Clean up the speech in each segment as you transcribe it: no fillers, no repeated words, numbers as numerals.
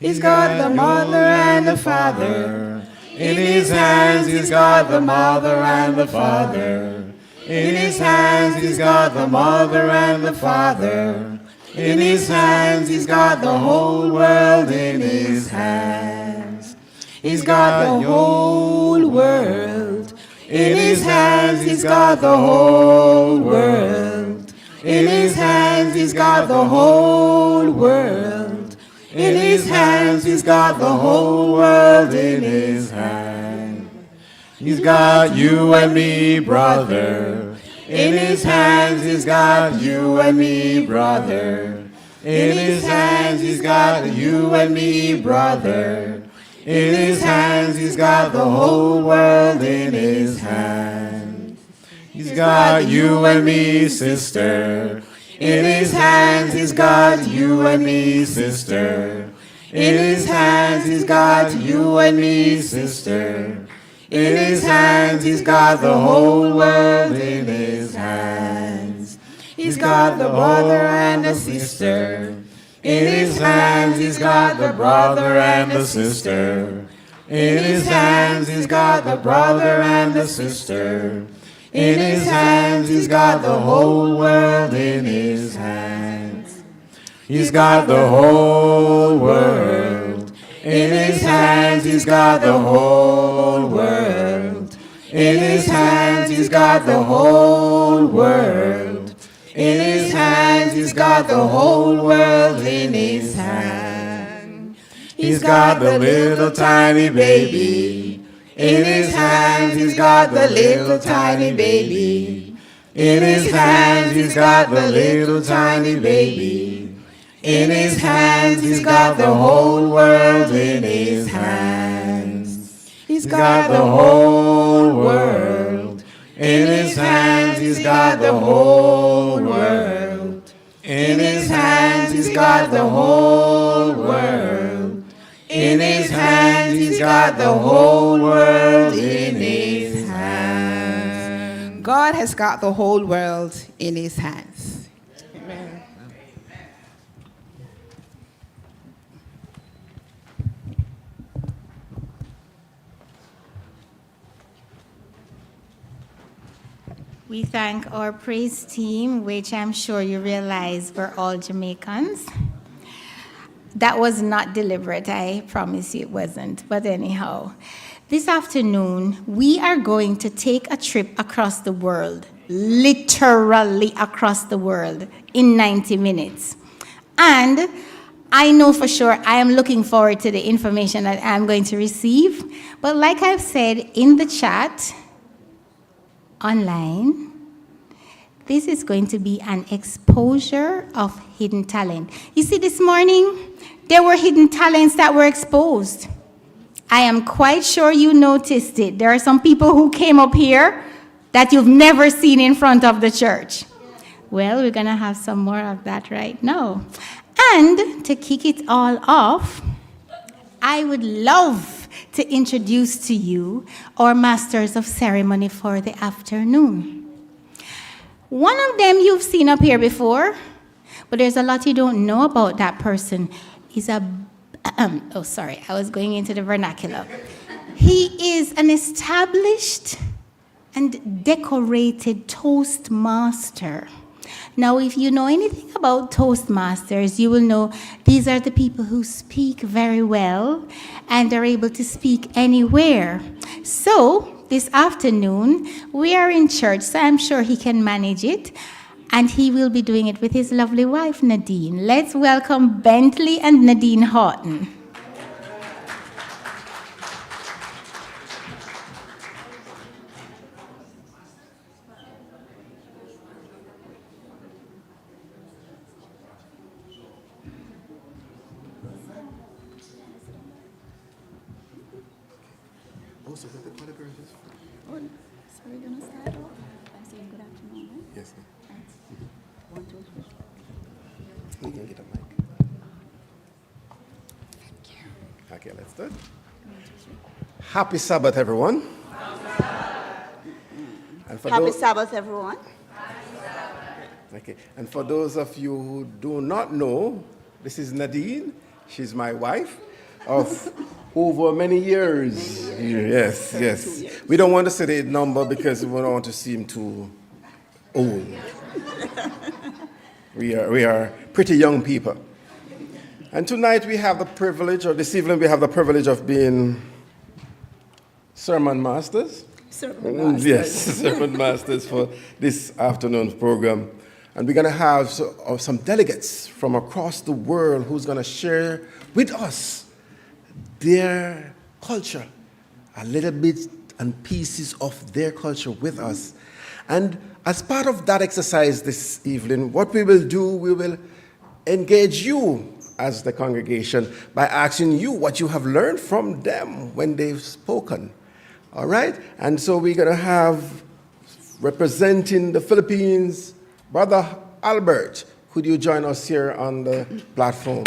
He's got the mother and the father. In his hands he's got the mother and the father. In his hands he's got the mother and the father. In his hands he's got the whole world in his hands. He's got the whole world. In his hands he's got the whole world. In his hands he's got the whole world. In his hands he's got the whole world in his hand. He's got you and me, brother. In his hands he's got you and me, brother. In his hands he's got you and me, brother. In his hands he's got the whole world in his hand. He's got you and me, sister. In his hands he's got you and me, sister. In his hands he's got you and me, sister. In his hands he's got the whole world in his hands. He's got the brother and the sister. In his hands he's got the brother and the sister. In his hands he's got the brother and the sister. In his hands he's got the whole world in his hands. He's got the whole world. In his hands he's got the whole world. In his hands he's got the whole world. In his hands he's got the whole world in his hand. He's got the little tiny baby. In his hands he's got the little tiny baby. In his hands he's got the little tiny baby. In his hands he's got the whole world in his hands. He's got the whole world. In his hands he's got the whole world. In his hands he's got the whole world. In his hands he's got the whole world in his hands. God has got the whole world in his hands. Amen. We thank our praise team, which I'm sure you realize we're all Jamaicans. That was not deliberate, I promise you it wasn't. But anyhow, this afternoon, we are going to take a trip across the world, literally across the world, in 90 minutes. And I know for sure I am looking forward to the information that I'm going to receive. But like I've said in the chat, online, this is going to be an exposure of hidden talent. You see, this morning, there were hidden talents that were exposed. I am quite sure you noticed it. There are some people who came up here that you've never seen in front of the church. Well, we're going to have some more of that right now. And to kick it all off, I would love to introduce to you our masters of ceremony for the afternoon. One of them you've seen up here before, but there's a lot you don't know about that person. He's I was going into the vernacular. He is an established and decorated Toastmaster. Now, if you know anything about Toastmasters, you will know these are the people who speak very well and are able to speak anywhere. So, this afternoon, we are in church, so I'm sure he can manage it. And he will be doing it with his lovely wife, Nadine. Let's welcome Bentley and Nadine Horton. Also, the caliber is this. Oh, so we're going to start off by saying good afternoon, right? Yes, sir. Right. 1, 2, 3. You can get a mic. Thank you. Okay, let's start. Happy Sabbath, everyone. And for Happy those, Sabbath, everyone. okay, and for those of you who do not know, this is Nadine. She's my wife. of over many years. Yes, yes. We don't want to say the number because we don't want to seem too old. We are pretty young people. And tonight we have the privilege, or this evening we have the privilege of being sermon masters. Yes, sermon masters for this afternoon's program. And we're going to have some delegates from across the world who's going to share with us their culture, a little bit and pieces of their culture with us. And as part of that exercise this evening, what we will do, we will engage you as the congregation by asking you what you have learned from them when they've spoken. All right? And so we're going to have, representing the Philippines, Brother Albert. Could you join us here on the platform?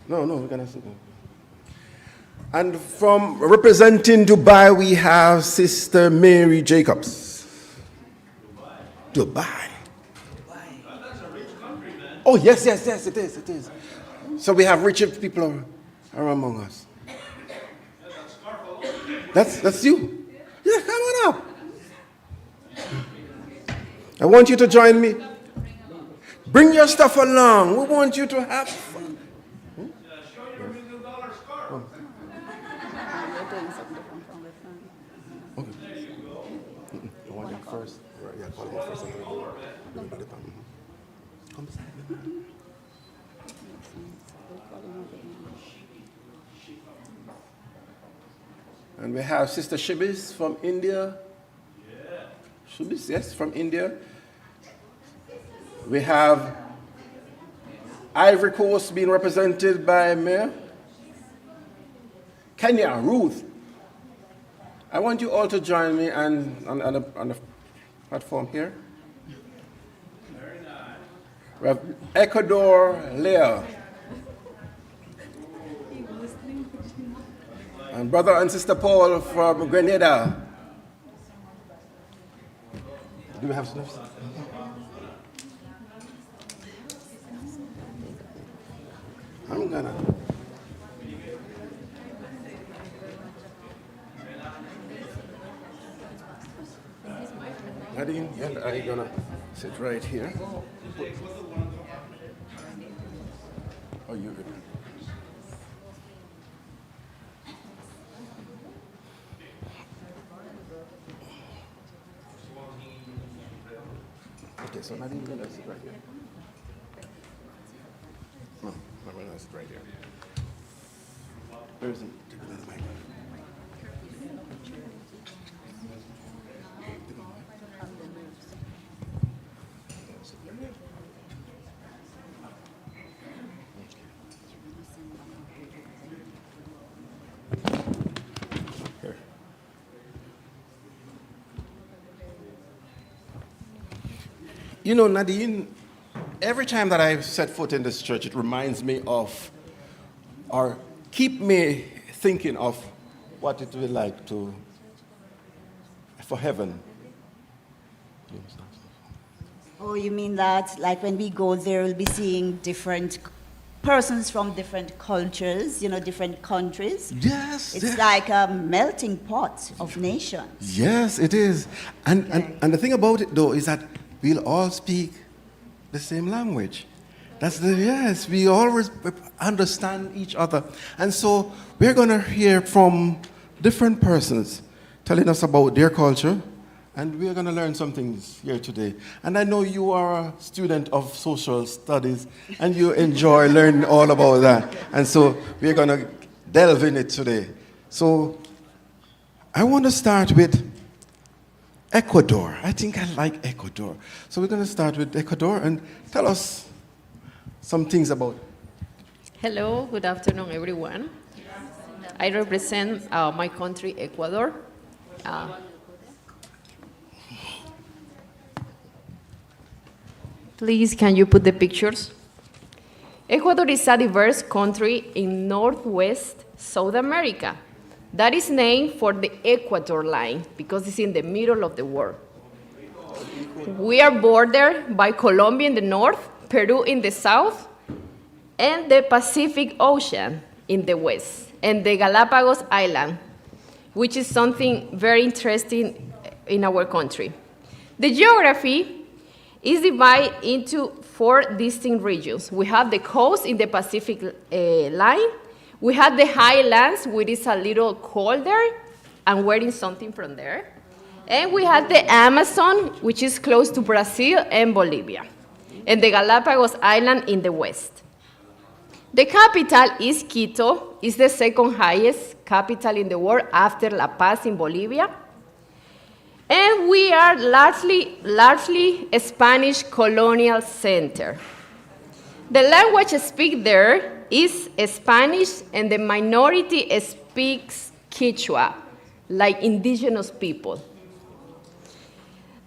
No, we're going to sit down. And from representing Dubai, we have Sister Mary Jacobs. Dubai. That's a rich country, man. Oh, yes, it is. So we have richer people are among us. That's you. Yeah, come on up. I want you to join me. Bring your stuff along. We want you to have fun. First, yeah, call him first. And we have Sister Shibis from India. Shibis, yes, from India. We have Ivory Coast being represented by Mayor. Kenya, Ruth. I want you all to join me on the platform here. Very nice. We have Ecuador, Leah. And Brother and Sister Paul from Grenada. Do we have snuffs? I'm gonna. Nadine, yeah, are you gonna sit right here? Oh, you good. Okay, so Nadine, you're gonna sit right here. No, I'm gonna sit right here. Where is it? Take another mic. You know, Nadine, every time that I set foot in this church, it reminds me of, or keep me thinking of what it will be like for heaven. Oh, you mean that, like when we go there, we'll be seeing different persons from different cultures, different countries? Yes. It's like a melting pot of nations. Yes, it is. And the thing about it, though, is that we'll all speak the same language. Yes, we always understand each other. And so we're going to hear from different persons telling us about their culture, and we're going to learn some things here today. And I know you are a student of social studies, and you enjoy learning all about that. And so we're going to delve in it today. So I want to start with Ecuador. I think I like Ecuador. So we're going to start with Ecuador, and tell us some things about it. Hello, good afternoon, everyone. I represent my country, Ecuador. Please, can you put the pictures? Ecuador is a diverse country in northwest South America that is named for the equator line because it's in the middle of the world. We are bordered by Colombia in the north, Peru in the south, and the Pacific Ocean in the west, and the Galapagos Island, which is something very interesting in our country. The geography is divided into 4 distinct regions. We have the coast in the Pacific line. We have the highlands, which is a little colder. I'm wearing something from there. And we have the Amazon, which is close to Brazil and Bolivia, and the Galapagos Island in the west. The capital is Quito. It's the second highest capital in the world after La Paz in Bolivia. And we are largely a Spanish colonial center. The language spoken there is Spanish, and the minority speaks Quechua, like indigenous people.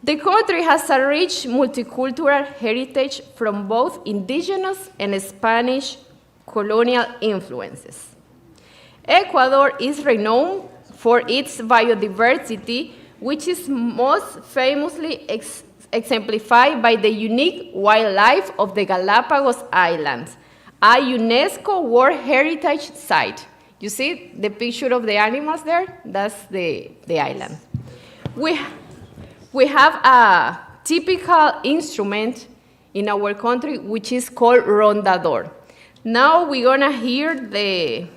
The country has a rich multicultural heritage from both indigenous and Spanish colonial influences. Ecuador is renowned for its biodiversity, which is most famously exemplified by the unique wildlife of the Galapagos Islands, a UNESCO World Heritage Site. You see the picture of the animals there? That's the island. We have a typical instrument in our country, which is called rondador. Now we're gonna hear the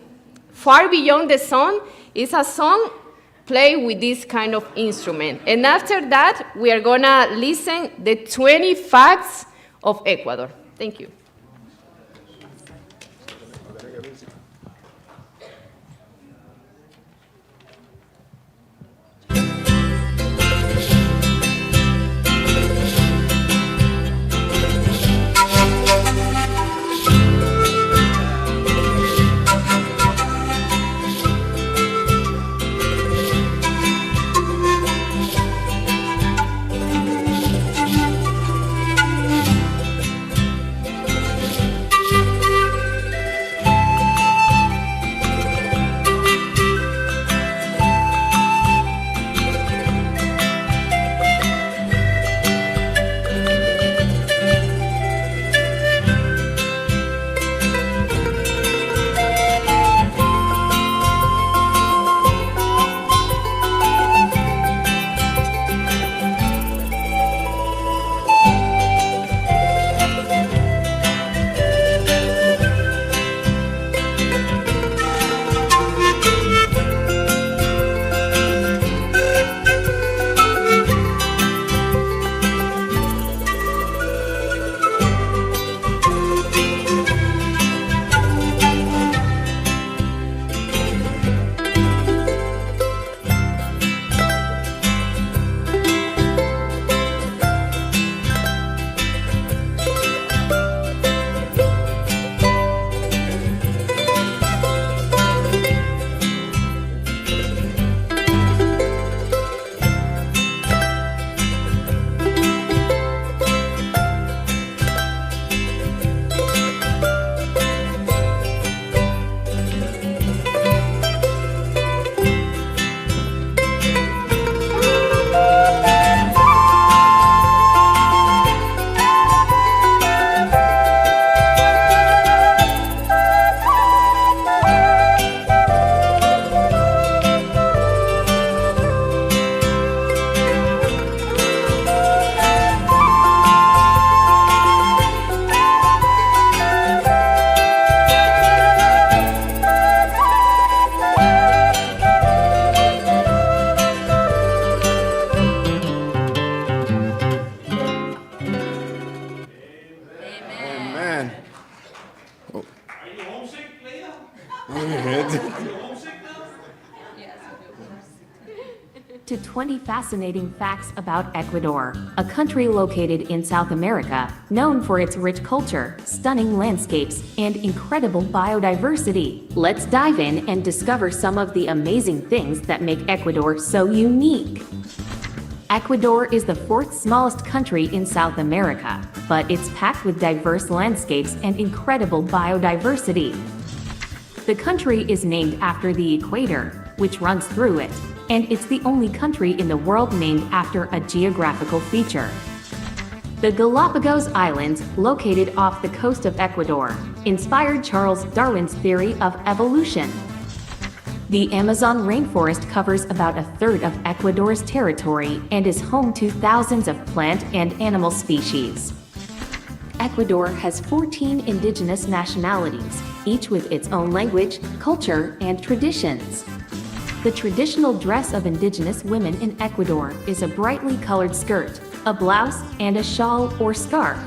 Far Beyond the Sun. It's a song played with this kind of instrument. And after that, we are gonna listen the 20 facts of Ecuador. Thank you. To 20 fascinating facts about Ecuador, a country located in South America, known for its rich culture, stunning landscapes, and incredible biodiversity. Let's dive in and discover some of the amazing things that make Ecuador so unique. Ecuador is the 4th smallest country in South America, but it's packed with diverse landscapes and incredible biodiversity. The country is named after the equator, which runs through it, and it's the only country in the world named after a geographical feature. The Galapagos Islands, located off the coast of Ecuador, inspired Charles Darwin's theory of evolution. The Amazon rainforest covers about a third of Ecuador's territory and is home to thousands of plant and animal species. Ecuador has 14 indigenous nationalities, each with its own language, culture, and traditions. The traditional dress of indigenous women in Ecuador is a brightly colored skirt, a blouse, and a shawl or scarf.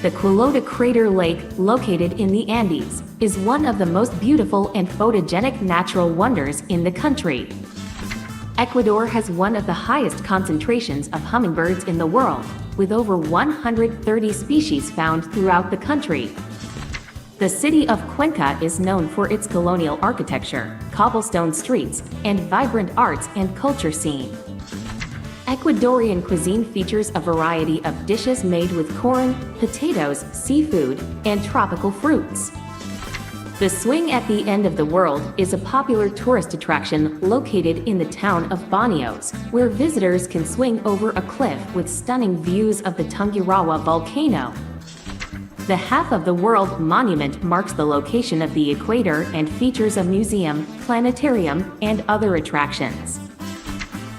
The Quilota Crater Lake, located in the Andes, is one of the most beautiful and photogenic natural wonders in the country. Ecuador has one of the highest concentrations of hummingbirds in the world, with over 130 species found throughout the country. The city of Cuenca is known for its colonial architecture, cobblestone streets, and vibrant arts and culture scene. Ecuadorian cuisine features a variety of dishes made with corn, potatoes, seafood, and tropical fruits. The Swing at the End of the World is a popular tourist attraction located in the town of Baños, where visitors can swing over a cliff with stunning views of the Tungurahua volcano. The Half of the World Monument marks the location of the equator and features a museum, planetarium, and other attractions.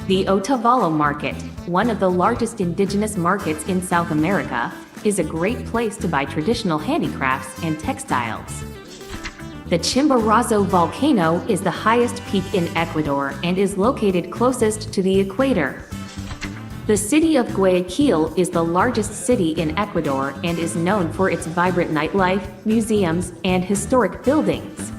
The Otavalo Market, one of the largest indigenous markets in South America, is a great place to buy traditional handicrafts and textiles. The Chimborazo volcano is the highest peak in Ecuador and is located closest to the equator. The city of Guayaquil is the largest city in Ecuador and is known for its vibrant nightlife, museums, and historic buildings.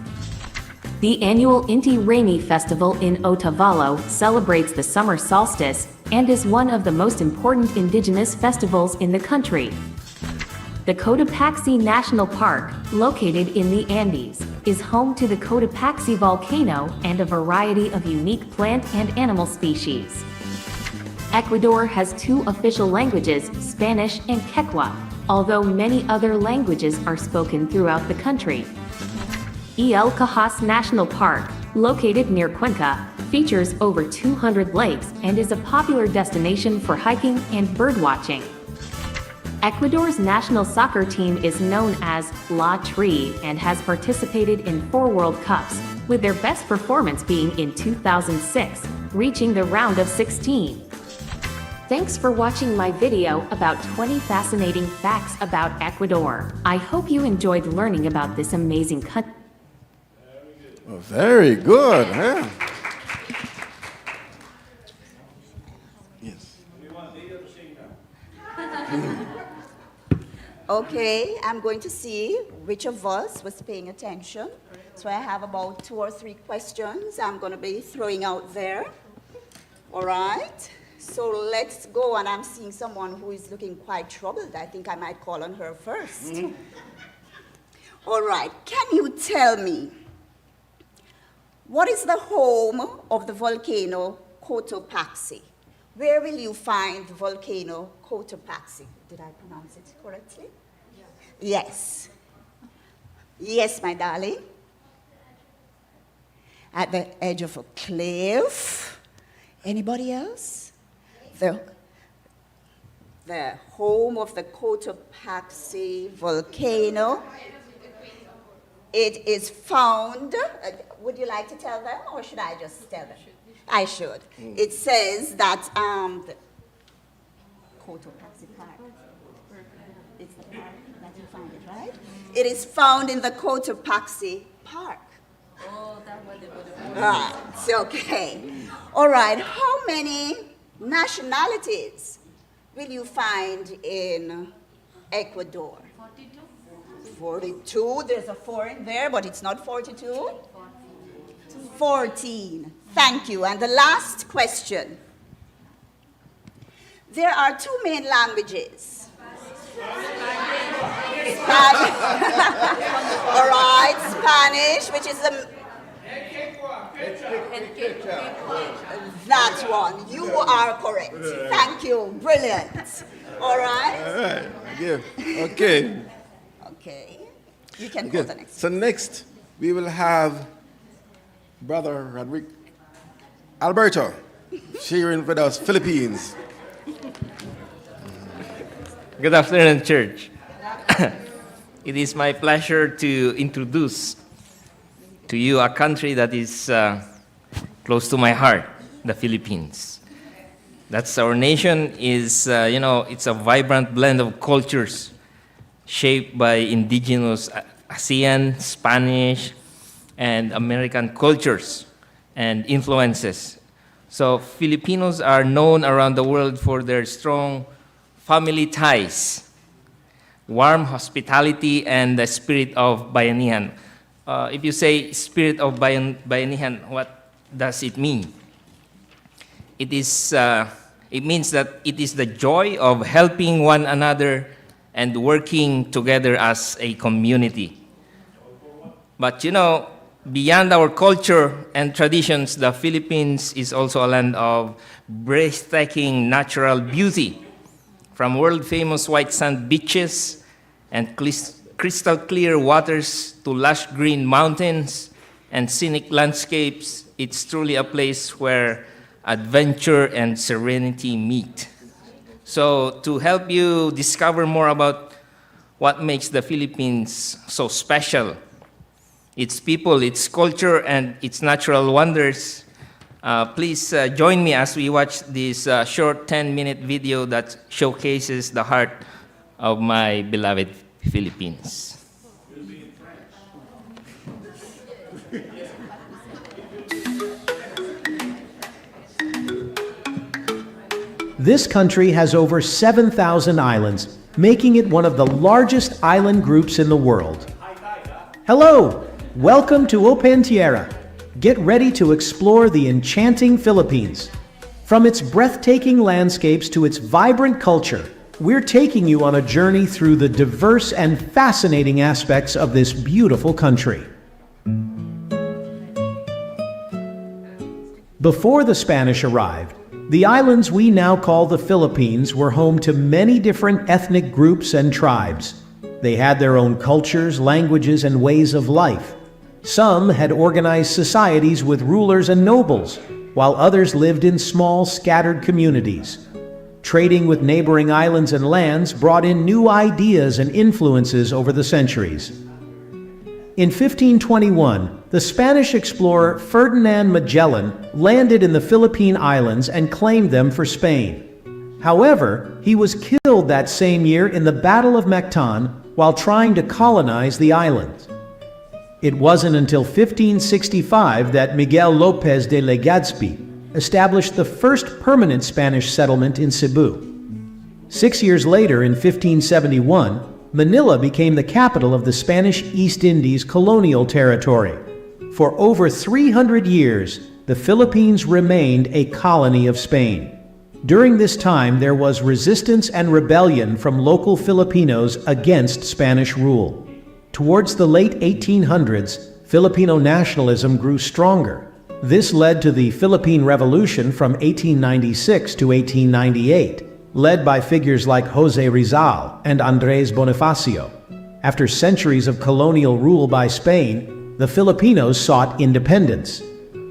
The annual Inti Raymi Festival in Otavalo celebrates the summer solstice and is one of the most important indigenous festivals in the country. The Cotopaxi National Park, located in the Andes, is home to the Cotopaxi volcano and a variety of unique plant and animal species. Ecuador has 2 official languages, Spanish and Quechua, although many other languages are spoken throughout the country. El Cajas National Park, located near Cuenca, features over 200 lakes and is a popular destination for hiking and birdwatching. Ecuador's national soccer team is known as La Tri and has participated in 4 World Cups, with their best performance being in 2006, reaching the round of 16. Thanks for watching my video about 20 fascinating facts about Ecuador. I hope you enjoyed learning about this amazing country. Oh, very good. Huh? Yes. Okay, I'm going to see which of us was paying attention. So I have about 2 or 3 questions I'm going to be throwing out there. All right, so let's go. And I'm seeing someone who is looking quite troubled. I think I might call on her first. All right, can you tell me, what is the home of the volcano Cotopaxi? Where will you find the volcano Cotopaxi? Did I pronounce it correctly? Yeah. Yes. Yes, my darling. At the edge of a cliff. Anybody else? The home of the Cotopaxi volcano. It is found, would you like to tell them, or should I just tell them? I should. It says that the Cotopaxi Park, it's the park that you find it, right? It is found in the Cotopaxi Park. Oh, that was the Right, it's okay. All right, how many nationalities will you find in Ecuador? 42. There's a 4 in there, but it's not 42. 14. Thank you. And the last question. There are 2 main languages. Spanish. All right, Spanish, which is the... That one. You are correct. Thank you. Brilliant. All right. All right. Yeah. Okay. Okay. You can go to the next. So next, we will have Brother Rodrigo Alberto sharing with us Philippines. Good afternoon, church. It is my pleasure to introduce to you a country that is close to my heart, the Philippines. That's our nation is, it's a vibrant blend of cultures shaped by indigenous ASEAN, Spanish, and American cultures and influences. So Filipinos are known around the world for their strong family ties, warm hospitality, and the spirit of bayanihan. If you say spirit of bayanihan, what does it mean? It means that it is the joy of helping one another and working together as a community. But beyond our culture and traditions, the Philippines is also a land of breathtaking natural beauty, from world-famous white sand beaches and crystal clear waters to lush green mountains and scenic landscapes. It's truly a place where adventure and serenity meet. So to help you discover more about what makes the Philippines so special, its people, its culture, and its natural wonders, please join me as we watch this short 10-minute video that showcases the heart of my beloved Philippines. This country has over 7,000 islands, making it one of the largest island groups in the world. Hello! Welcome to Open Tierra. Get ready to explore the enchanting Philippines. From its breathtaking landscapes to its vibrant culture, we're taking you on a journey through the diverse and fascinating aspects of this beautiful country. Before the Spanish arrived, the islands we now call the Philippines were home to many different ethnic groups and tribes. They had their own cultures, languages, and ways of life. Some had organized societies with rulers and nobles, while others lived in small, scattered communities. Trading with neighboring islands and lands brought in new ideas and influences over the centuries. In 1521, the Spanish explorer Ferdinand Magellan landed in the Philippine Islands and claimed them for Spain. However, he was killed that same year in the Battle of Mactan while trying to colonize the islands. It wasn't until 1565 that Miguel López de Legazpi established the first permanent Spanish settlement in Cebu. 6 years later, in 1571, Manila became the capital of the Spanish East Indies colonial territory. For over 300 years, the Philippines remained a colony of Spain. During this time, there was resistance and rebellion from local Filipinos against Spanish rule. Towards the late 1800s, Filipino nationalism grew stronger. This led to the Philippine Revolution from 1896 to 1898, led by figures like Jose Rizal and Andrés Bonifacio. After centuries of colonial rule by Spain, the Filipinos sought independence.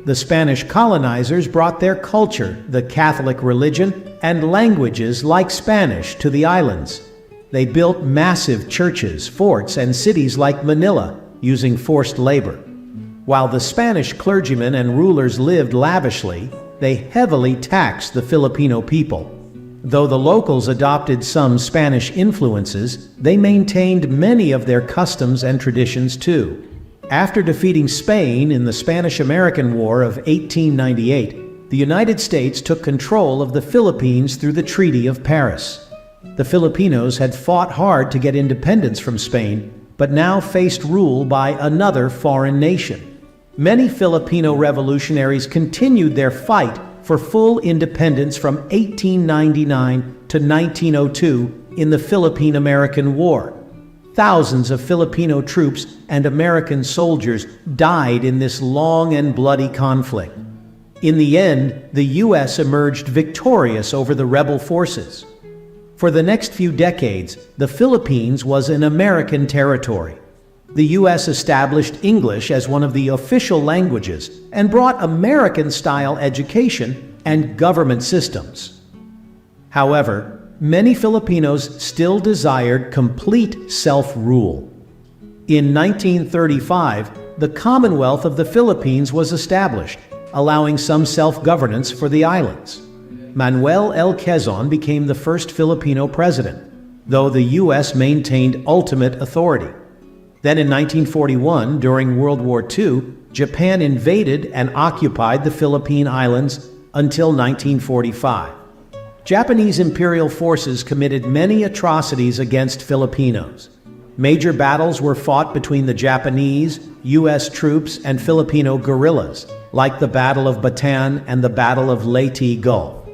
The Spanish colonizers brought their culture, the Catholic religion, and languages like Spanish to the islands. They built massive churches, forts, and cities like Manila using forced labor. While the Spanish clergymen and rulers lived lavishly, they heavily taxed the Filipino people. Though the locals adopted some Spanish influences, they maintained many of their customs and traditions too. After defeating Spain in the Spanish-American War of 1898, the United States took control of the Philippines through the Treaty of Paris. The Filipinos had fought hard to get independence from Spain, but now faced rule by another foreign nation. Many Filipino revolutionaries continued their fight for full independence from 1899 to 1902 in the Philippine-American War. Thousands of Filipino troops and American soldiers died in this long and bloody conflict. In the end, the U.S. emerged victorious over the rebel forces. For the next few decades, the Philippines was an American territory. The U.S. established English as one of the official languages and brought American-style education and government systems. However, many Filipinos still desired complete self-rule. In 1935, the Commonwealth of the Philippines was established, allowing some self-governance for the islands. Manuel L. Quezon became the first Filipino president, though the U.S. maintained ultimate authority. Then in 1941, during World War II, Japan invaded and occupied the Philippine Islands until 1945. Japanese imperial forces committed many atrocities against Filipinos. Major battles were fought between the Japanese, U.S. troops, and Filipino guerrillas, like the Battle of Bataan and the Battle of Leyte Gulf.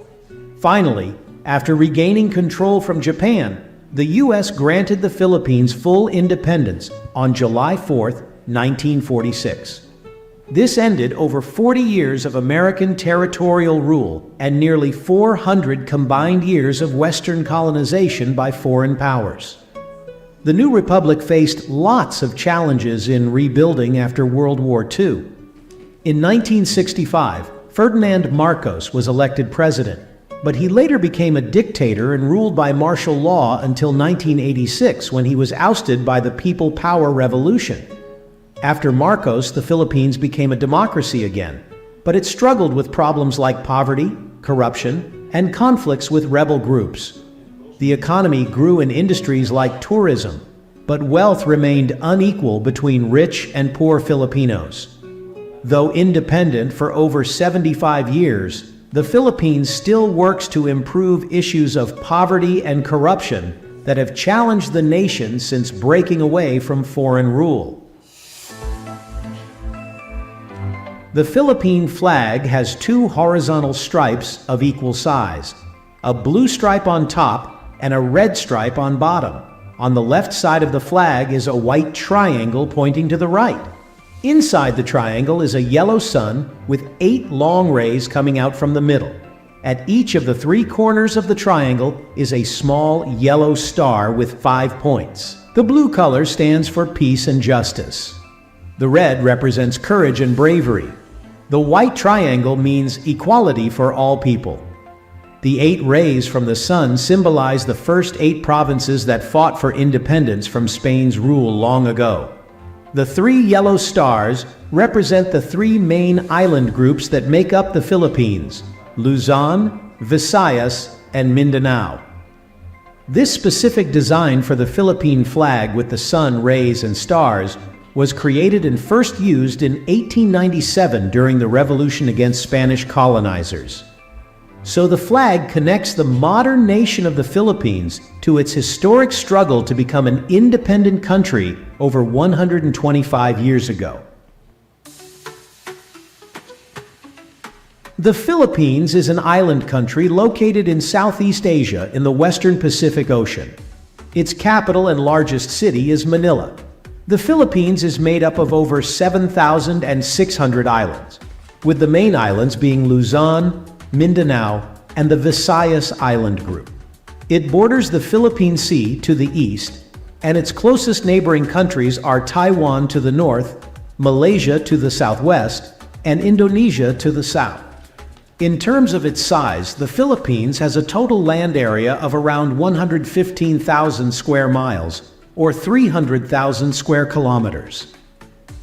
Finally, after regaining control from Japan, the U.S. granted the Philippines full independence on July 4, 1946. This ended over 40 years of American territorial rule and nearly 400 combined years of Western colonization by foreign powers. The new republic faced lots of challenges in rebuilding after World War II. In 1965, Ferdinand Marcos was elected president, but he later became a dictator and ruled by martial law until 1986, when he was ousted by the People Power Revolution. After Marcos, the Philippines became a democracy again, but it struggled with problems like poverty, corruption, and conflicts with rebel groups. The economy grew in industries like tourism, but wealth remained unequal between rich and poor Filipinos. Though independent for over 75 years, the Philippines still works to improve issues of poverty and corruption that have challenged the nation since breaking away from foreign rule. The Philippine flag has two horizontal stripes of equal size, a blue stripe on top and a red stripe on bottom. On the left side of the flag is a white triangle pointing to the right. Inside the triangle is a yellow sun with 8 long rays coming out from the middle. At each of the 3 corners of the triangle is a small yellow star with 5 points. The blue color stands for peace and justice. The red represents courage and bravery. The white triangle means equality for all people. The 8 rays from the sun symbolize the first 8 provinces that fought for independence from Spain's rule long ago. The 3 yellow stars represent the 3 main island groups that make up the Philippines: Luzon, Visayas, and Mindanao. This specific design for the Philippine flag with the sun, rays, and stars was created and first used in 1897 during the revolution against Spanish colonizers. So the flag connects the modern nation of the Philippines to its historic struggle to become an independent country over 125 years ago. The Philippines is an island country located in Southeast Asia in the Western Pacific Ocean. Its capital and largest city is Manila. The Philippines is made up of over 7,600 islands, with the main islands being Luzon, Mindanao, and the Visayas Island Group. It borders the Philippine Sea to the east, and its closest neighboring countries are Taiwan to the north, Malaysia to the southwest, and Indonesia to the south. In terms of its size, the Philippines has a total land area of around 115,000 square miles, or 300,000 square kilometers.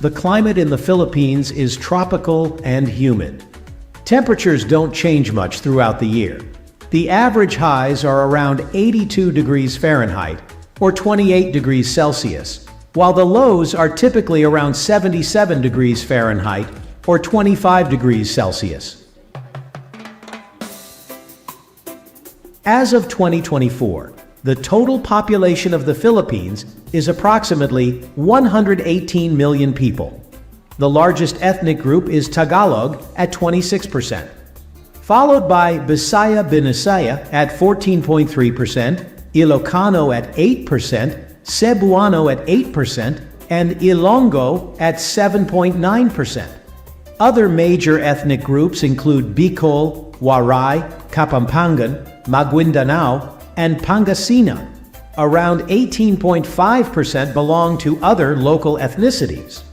The climate in the Philippines is tropical and humid. Temperatures don't change much throughout the year. The average highs are around 82 degrees Fahrenheit, or 28 degrees Celsius, while the lows are typically around 77 degrees Fahrenheit, or 25 degrees Celsius. As of 2024, the total population of the Philippines is approximately 118 million people. The largest ethnic group is Tagalog at 26%, followed by Bisaya-Binisaya at 14.3%, Ilocano at 8%, Cebuano at 8%, and Ilonggo at 7.9%. Other major ethnic groups include Bicol, Waray, Kapampangan, Maguindanao, and Pangasinan. Around 18.5% belong to other local ethnicities.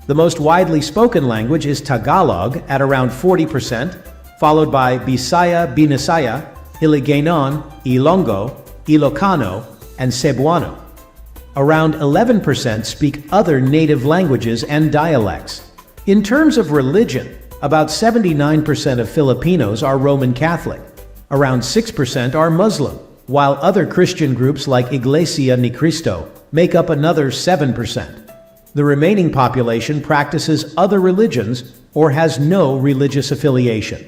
The most widely spoken language is Tagalog at around 40%, followed by Bisaya-Binisaya, Hiligaynon, Ilonggo, Ilocano, and Cebuano. Around 11% speak other native languages and dialects. In terms of religion, about 79% of Filipinos are Roman Catholic. Around 6% are Muslim, while other Christian groups like Iglesia ni Cristo make up another 7%. The remaining population practices other religions or has no religious affiliation.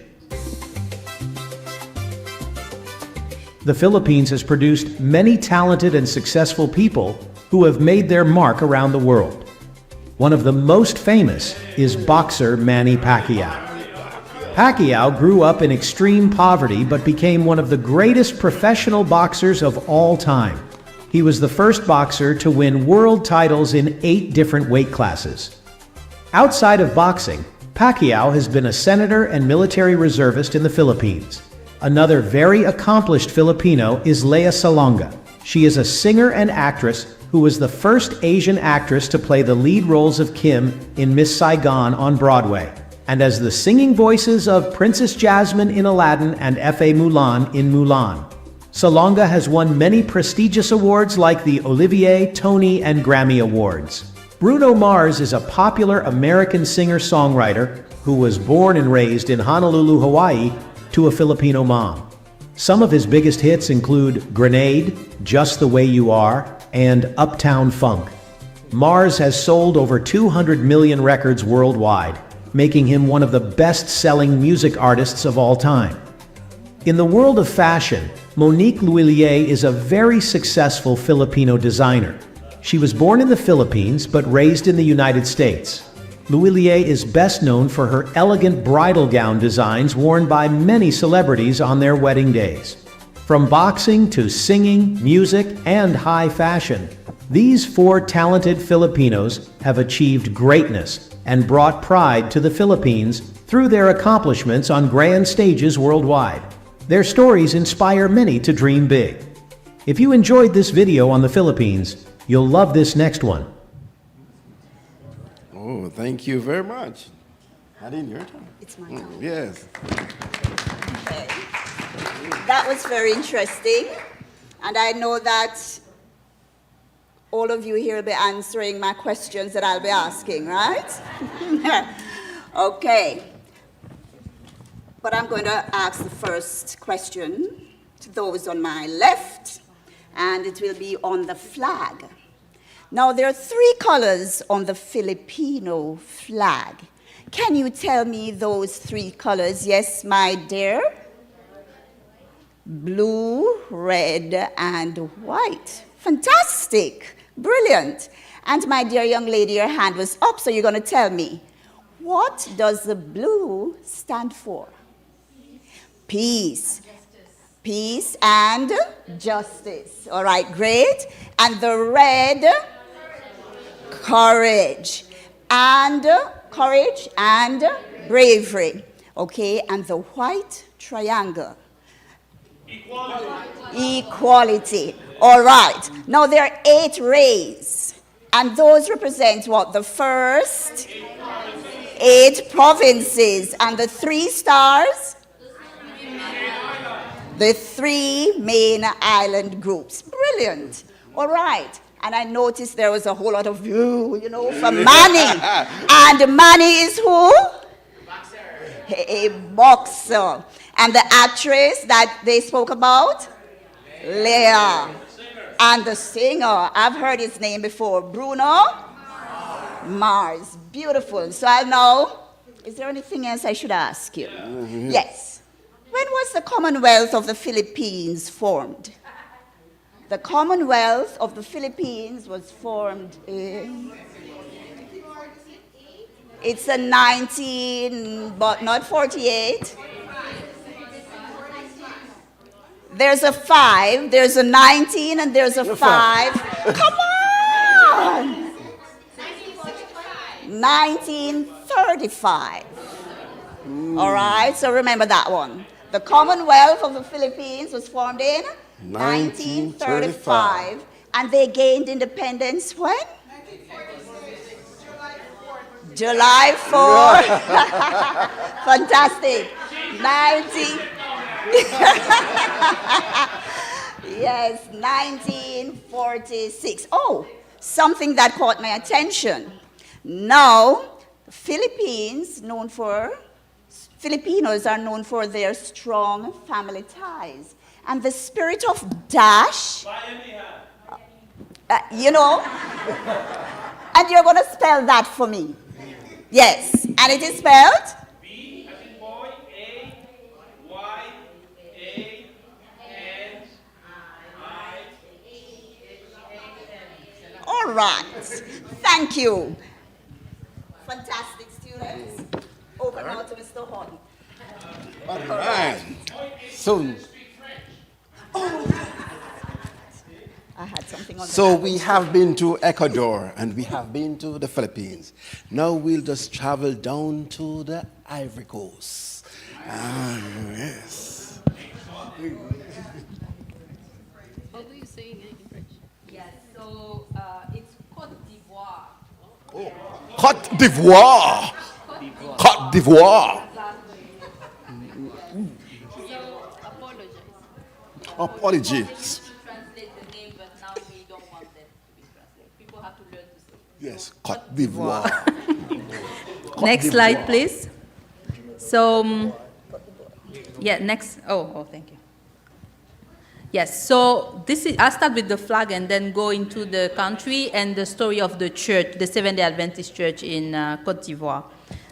The Philippines has produced many talented and successful people who have made their mark around the world. One of the most famous is boxer Manny Pacquiao. Pacquiao grew up in extreme poverty but became one of the greatest professional boxers of all time. He was the first boxer to win world titles in 8 different weight classes. Outside of boxing, Pacquiao has been a senator and military reservist in the Philippines. Another very accomplished Filipino is Lea Salonga. She is a singer and actress who was the first Asian actress to play the lead roles of Kim in Miss Saigon on Broadway, and as the singing voices of Princess Jasmine in Aladdin and F.A. Mulan in Mulan. Salonga has won many prestigious awards like the Olivier, Tony, and Grammy Awards. Bruno Mars is a popular American singer-songwriter who was born and raised in Honolulu, Hawaii, to a Filipino mom. Some of his biggest hits include Grenade, Just the Way You Are, and Uptown Funk. Mars has sold over 200 million records worldwide, making him one of the best-selling music artists of all time. In the world of fashion, Monique Lhuillier is a very successful Filipino designer. She was born in the Philippines but raised in the United States. Lhuillier is best known for her elegant bridal gown designs worn by many celebrities on their wedding days. From boxing to singing, music, and high fashion, these 4 talented Filipinos have achieved greatness and brought pride to the Philippines through their accomplishments on grand stages worldwide. Their stories inspire many to dream big. If you enjoyed this video on the Philippines, you'll love this next one. Oh, thank you very much. Nadine, your turn. It's my turn. Yes. Okay. That was very interesting. And I know that all of you here will be answering my questions that I'll be asking, right? Okay. But I'm going to ask the first question to those on my left, and it will be on the flag. Now, there are 3 colors on the Filipino flag. Can you tell me those 3 colors? Yes, my dear? Blue, red, and white. Fantastic. Brilliant. And my dear young lady, your hand was up, so you're going to tell me. What does the blue stand for? Peace. Peace and justice. All right, great. And the red, courage. And courage and bravery. Okay, and the white triangle. Equality. All right. Now there are 8 rays. And those represent what? The first 8 provinces. And the 3 stars? The 3 main island groups. Brilliant. All right. And I noticed there was a whole lot of you know, from Manny. And Manny is who? A boxer. And the actress that they spoke about? Leah. And the singer, I've heard his name before, Bruno Mars. Beautiful. So I'll know, is there anything else I should ask you? Yes. When was the Commonwealth of the Philippines formed? The Commonwealth of the Philippines was formed in... It's a 19, but not 48. There's a 5, there's a 19, and there's a 5. Come on! 1935. All right, so remember that one. The Commonwealth of the Philippines was formed in 1935. And they gained independence when? July 4th. Fantastic. Yes, 1946. Oh, something that caught my attention. Now, Filipinos are known for their strong family ties. And the spirit of dash, and you're going to spell that for me. Yes, and it is spelled? B as in boy, A, Y, A, N, I. All right. Thank you. Fantastic students. Over now to Mr. Horton. All right. So, I had something on the so map. we have been to Ecuador and we have been to the Philippines. Now we'll just travel down to the Ivory Coast. Yes. How do you say in French? Yes, so it's Côte d'Ivoire. Côte d'Ivoire. Côte d'Ivoire. So, apologize. Apologies. Translate the name, but now we don't want them to be translated. People have to learn to say. Yes, Côte d'Ivoire. Next slide, please. So, yeah, next. Oh, thank you. Yes, so I'll start with the flag and then go into the country and the story of the church, the Seventh-day Adventist Church in Côte d'Ivoire.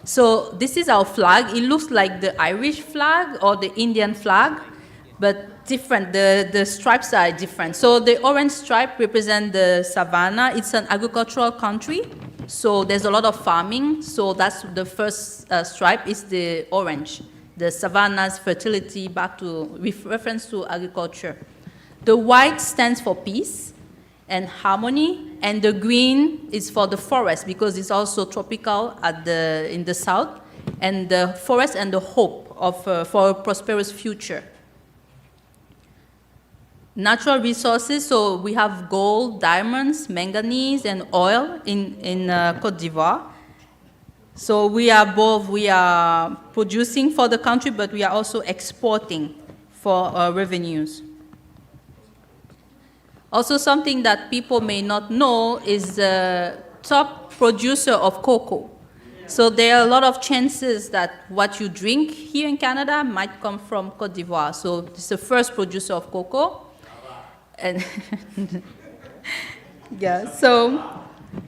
So this is our flag. It looks like the Irish flag or the Indian flag, but different. The stripes are different. So the orange stripe represents the savanna. It's an agricultural country, so there's a lot of farming. So that's the first stripe is the orange. The savanna's fertility, back to reference to agriculture. The white stands for peace and harmony, and the green is for the forest because it's also tropical in the south, and the forest and the hope for a prosperous future. Natural resources, so we have gold, diamonds, manganese, and oil in Côte d'Ivoire. So we are producing for the country, but we are also exporting for revenues. Also, something that people may not know is the top producer of cocoa. So there are a lot of chances that what you drink here in Canada might come from Côte d'Ivoire. So it's the first producer of cocoa. And yeah, so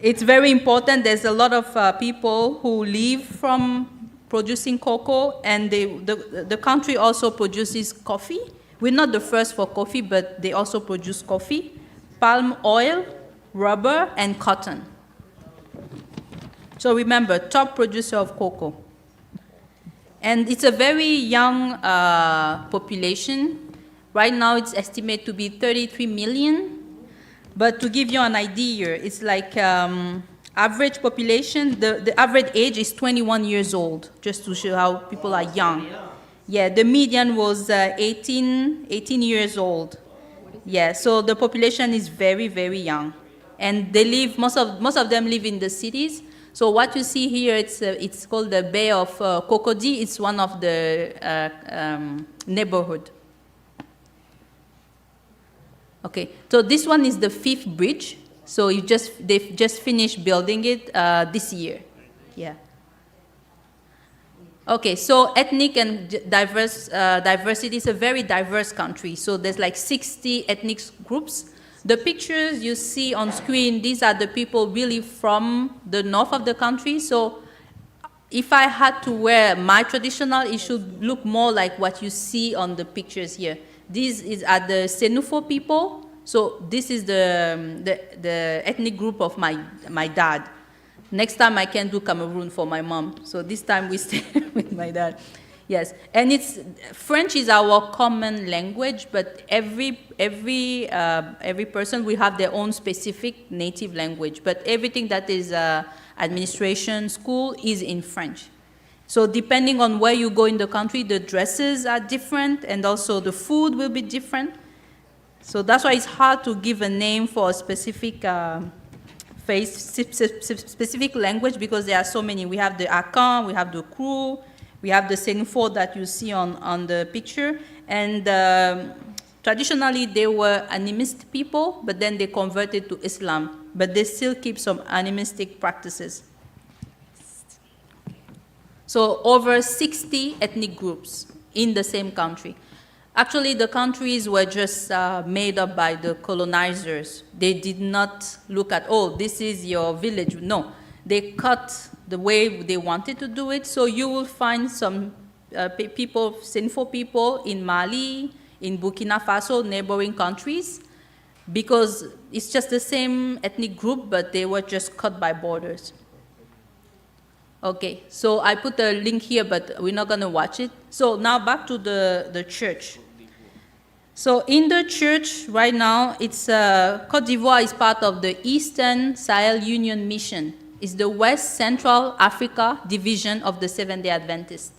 it's very important. There's a lot of people who live from producing cocoa, and the country also produces coffee. We're not the first for coffee, but they also produce coffee, palm oil, rubber, and cotton. So remember, top producer of cocoa. And it's a very young population. Right now, it's estimated to be 33 million. But to give you an idea, it's like average population, the average age is 21 years old, just to show how people are young. Yeah, the median was 18 years old. Yeah, so the population is very, very young. And they live, most of them live in the cities. So what you see here, it's called the Bay of Cocody. It's one of the neighborhood. Okay, so this one is the 5th bridge. So they've just finished building it this year. Yeah. Okay, so ethnic and diversity is a very diverse country. So there's like 60 ethnic groups. The pictures you see on screen, these are the people really from the north of the country. So if I had to wear my traditional, it should look more like what you see on the pictures here. These are the Senufo people. So this is the ethnic group of my dad. Next time I can do Cameroon for my mom. So this time we stay with my dad. Yes, and French is our common language, but every person will have their own specific native language. But everything that is administration, school is in French. So depending on where you go in the country, the dresses are different, and also the food will be different. So that's why it's hard to give a name for a specific specific language, because there are so many. We have the Akan, we have the Kru, We have the Senfo that you see on the picture, and traditionally they were animist people, but then they converted to Islam, but they still keep some animistic practices. So over 60 ethnic groups in the same country. Actually, the countries were just made up by the colonizers. They did not look at, oh, this is your village. No, they cut the way they wanted to do it. So you will find some people, sinful people in Mali, in Burkina Faso, neighboring countries, because it's just the same ethnic group, but they were just cut by borders. Okay, so I put a link here, but we're not going to watch it. So now back to the church. So in the church right now, it's Côte d'Ivoire is part of the Eastern Sahel Union Mission. It's the West Central Africa division of the Seventh-day Adventist.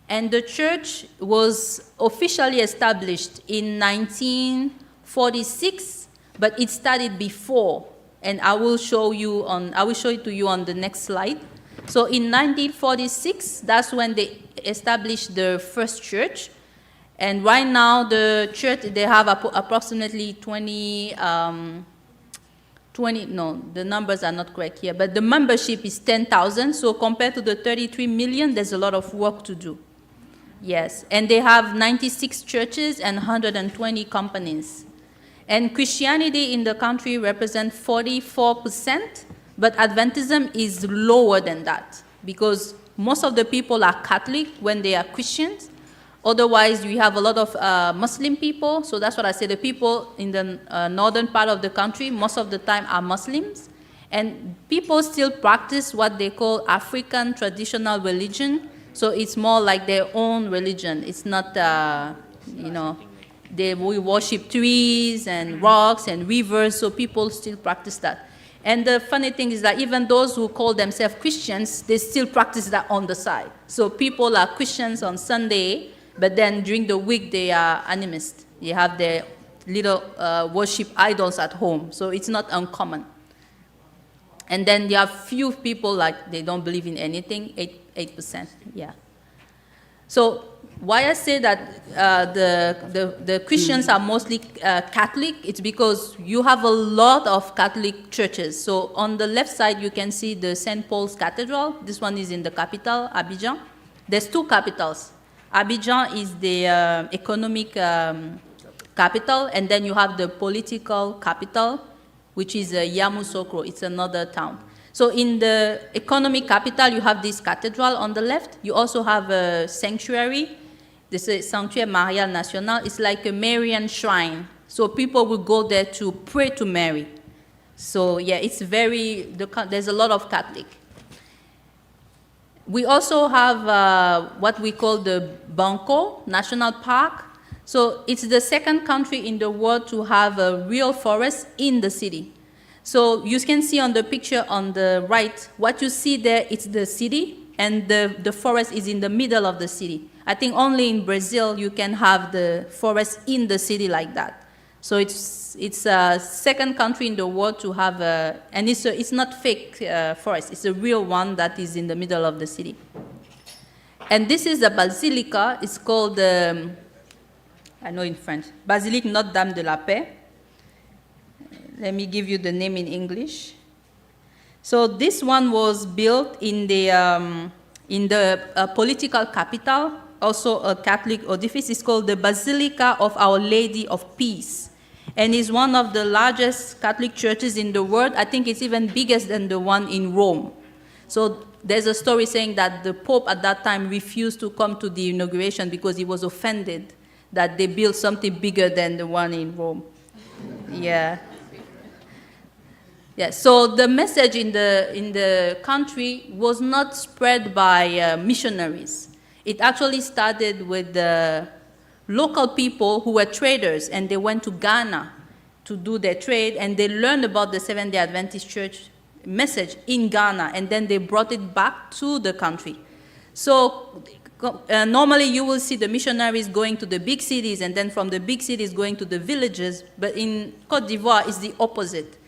And the church was officially established in 1946, but it started before. And I will show it to you on the next slide. So in 1946, that's when they established the first church. And right now, the church, they have approximately 20, no, the numbers are not correct here, but the membership is 10,000. So compared to the 33 million, there's a lot of work to do. Yes, and they have 96 churches and 120 companies. And Christianity in the country represents 44%. But Adventism is lower than that because most of the people are Catholic when they are Christians. Otherwise, we have a lot of Muslim people. So that's what I say. The people in the northern part of the country, most of the time are Muslims. And people still practice what they call African traditional religion. So it's more like their own religion. It's not, we worship trees and rocks and rivers. So people still practice that. And the funny thing is that even those who call themselves Christians, they still practice that on the side. So people are Christians on Sunday, but then during the week they are animists. They have their little worship idols at home. So it's not uncommon. And then you have few people like they don't believe in anything, 8%. Yeah. So why I say that the Christians are mostly Catholic, it's because you have a lot of Catholic churches. So on the left side, you can see the St. Paul's Cathedral. This one is in the capital, Abidjan. There's two capitals. Abidjan is the economic capital, and then you have the political capital, which is Yamoussoukro. It's another town. So in the economic capital, you have this cathedral on the left. You also have a sanctuary. This is Sanctuaire Mariale Nationale. It's like a Marian shrine. So people will go there to pray to Mary. So yeah, it's there's a lot of Catholic. We also have what we call the Banco National Park. So it's the second country in the world to have a real forest in the city. So you can see on the picture on the right, what you see there, it's the city, and the forest is in the middle of the city. I think only in Brazil you can have the forest in the city like that. So it's a second country in the world to have and it's not fake forest. It's a real one that is in the middle of the city. And this is a basilica. It's called, I know in French, Basilique Notre-Dame de la Paix. Let me give you the name in English. So this one was built in the political capital, also a Catholic edifice. It's called the Basilica of Our Lady of Peace. And is one of the largest Catholic churches in the world. I think it's even bigger than the one in Rome. So there's a story saying that the Pope at that time refused to come to the inauguration because he was offended that they built something bigger than the one in Rome. Yeah. Yeah, so the message in the country was not spread by missionaries. It actually started with the local people who were traders, and they went to Ghana to do their trade, and they learned about the Seventh-day Adventist Church message in Ghana, and then they brought it back to the country. So normally you will see the missionaries going to the big cities, and then from the big cities going to the villages, but in Côte d'Ivoire it's the opposite.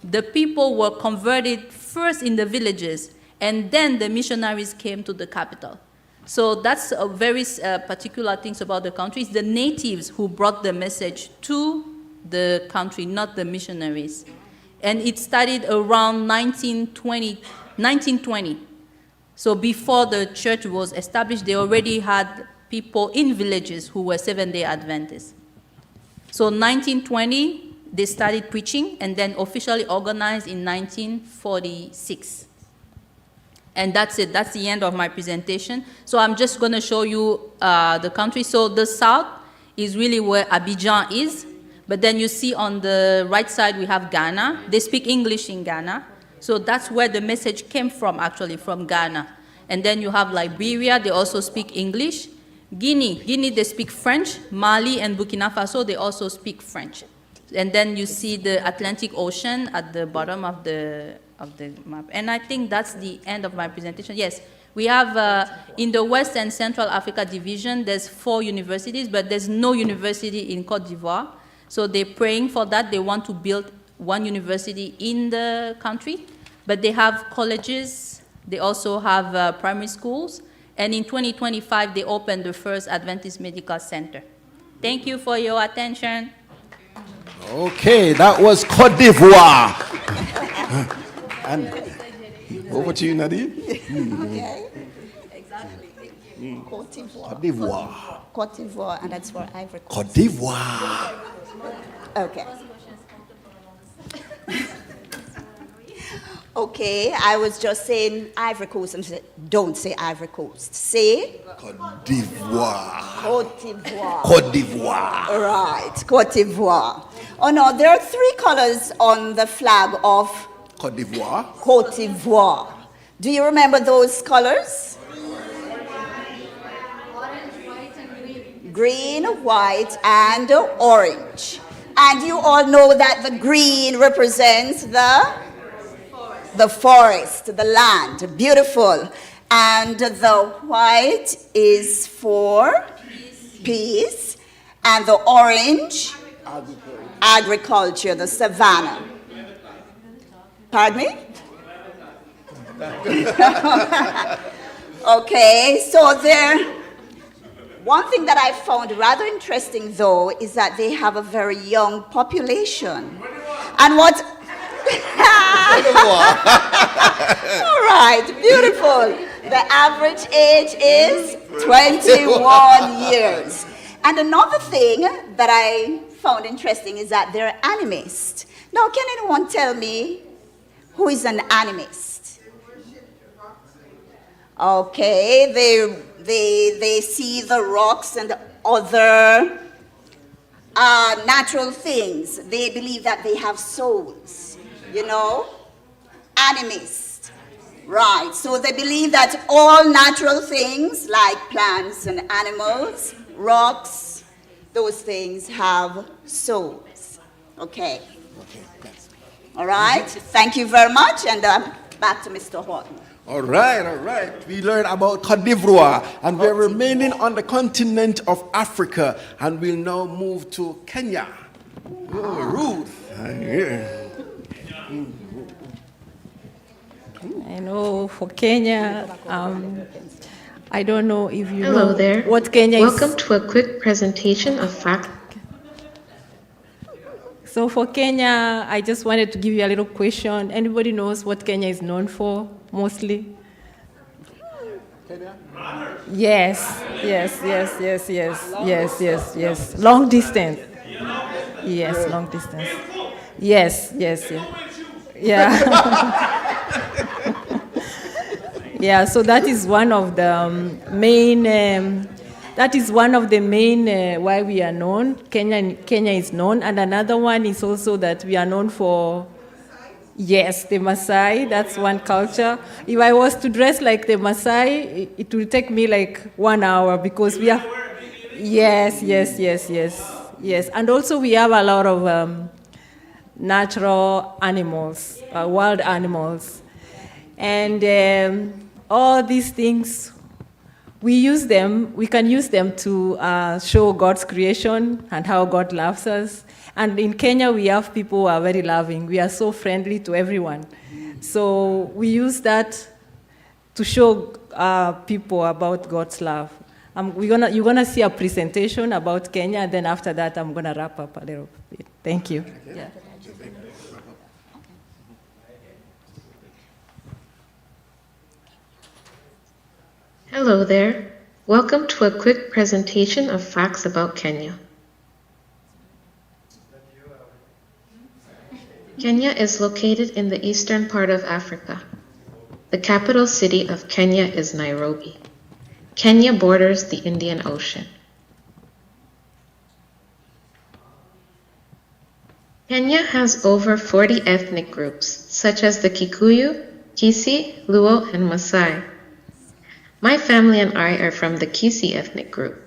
The people were converted first in the villages, and then the missionaries came to the capital. So that's a very particular things about the country. It's the natives who brought the message to the country, not the missionaries. And it started around 1920. So before the church was established, they already had people in villages who were Seventh-day Adventists. So 1920, they started preaching and then officially organized in 1946. And that's it. That's the end of my presentation. So I'm just going to show you the country. So the south is really where Abidjan is. But then you see on the right side, we have Ghana. They speak English in Ghana. So that's where the message came from, actually, from Ghana. And then you have Liberia. They also speak English. Guinea, they speak French. Mali and Burkina Faso, they also speak French. And then you see the Atlantic Ocean at the bottom of the map. And I think that's the end of my presentation. Yes, we have, in the West and Central Africa Division, there's 4 universities, but there's no university in Côte d'Ivoire. So they're praying for that. They want to build one university in the country, but they have colleges. They also have primary schools. And in 2025, they opened the first Adventist Medical Center. Thank you for your attention. Okay, that was Côte d'Ivoire. And over to you, Nadine. Okay. Exactly. Côte d'Ivoire. Côte d'Ivoire. Côte d'Ivoire, and that's for Ivory Coast. Côte d'Ivoire. Okay. Okay, I was just saying Ivory Coast and said, don't say Ivory Coast. Say Côte d'Ivoire. Côte d'Ivoire. Côte d'Ivoire. Right, Côte d'Ivoire. Oh no, there are 3 colors on the flag of Côte d'Ivoire. Côte d'Ivoire. Do you remember those colors? Green, white, and orange. And you all know that the green represents the forest, the land, beautiful. And the white is for peace, and the orange, agriculture, the savannah. Pardon me? Okay, so one thing that I found rather interesting, though, is that they have a very young population. And what... All right, beautiful. The average age is 21 years. And another thing that I found interesting is that they're animists. Now, can anyone tell me who is an animist? Okay, they see the rocks and other natural things. They believe that they have souls, you know? Animist. Right, so they believe that all natural things like plants and animals, rocks, those things have souls. Okay. All right, thank you very much, and back to Mr. Horton. All right. We learned about Côte d'Ivoire, and we're remaining on the continent of Africa, and we'll now move to Kenya. Oh, Ruth. I know for Kenya, I don't know if you Hello know there. what Kenya Welcome is. to a quick presentation of fact. So for Kenya, I just wanted to give you a little question. Anybody knows what Kenya is known for, mostly? Kenya? Yes. Long distance. Yes, long distance. Yes. Yeah. Yeah, so that is one of the main why we are known. Kenya is known, and another one is also that we are known for, yes, the Maasai. That's one culture. If I was to dress like the Maasai, it will take me like 1 hour because we are. Yes. And also we have a lot of natural animals, wild animals, and all these things. We can use them to show God's creation and how God loves us. And in Kenya, we have people who are very loving. We are so friendly to everyone. So we use that to show people about God's love. You're gonna see a presentation about Kenya, and then after that, I'm gonna wrap up a little bit. Thank you. Yeah. Hello there. Welcome to a quick presentation of facts about Kenya. Kenya is located in the eastern part of Africa. The capital city of Kenya is Nairobi. Kenya borders the Indian Ocean. Kenya has over 40 ethnic groups, such as the Kikuyu, Kisii, Luo, and Maasai. My family and I are from the Kisii ethnic group.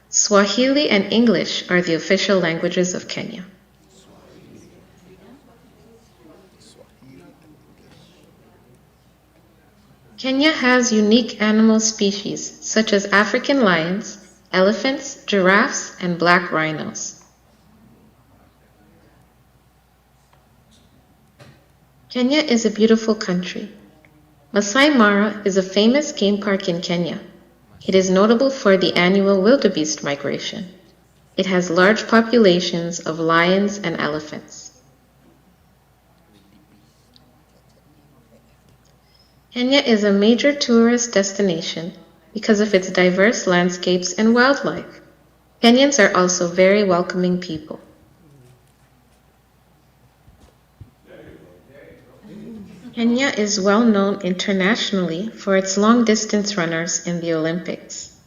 Swahili and English are the official languages of Kenya. Kenya has unique animal species such as African lions, elephants, giraffes, and black rhinos. Kenya is a beautiful country. Masai Mara is a famous game park in Kenya. It is notable for the annual wildebeest migration. It has large populations of lions and elephants. Kenya is a major tourist destination because of its diverse landscapes and wildlife. Kenyans are also very welcoming people. Kenya is well known internationally for its long-distance runners in the Olympics.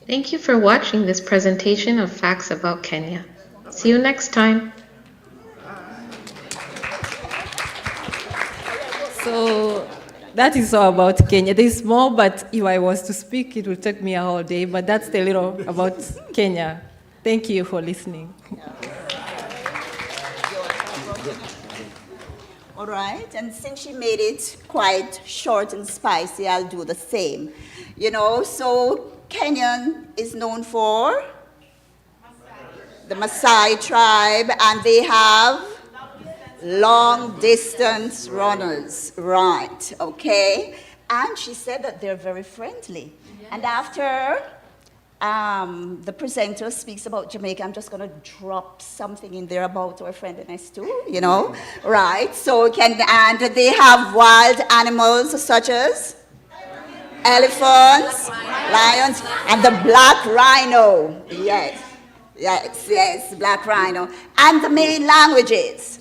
Thank you for watching this presentation of facts about Kenya. See you next time. So that is all about Kenya. There's more, but if I was to speak, it would take me a whole day, but that's a little about Kenya. Thank you for listening. All right, and since she made it quite short and spicy, I'll do the same. You know, so Kenyan is known for the Maasai tribe, and they have long-distance runners, right, okay? And she said that they're very friendly. And after the presenter speaks about Jamaica, I'm just going to drop something in there about our friendliness too, you know? Right, so and they have wild animals such as elephants, lions, and the black rhino. Yes, yes, yes, black rhino. And the main languages,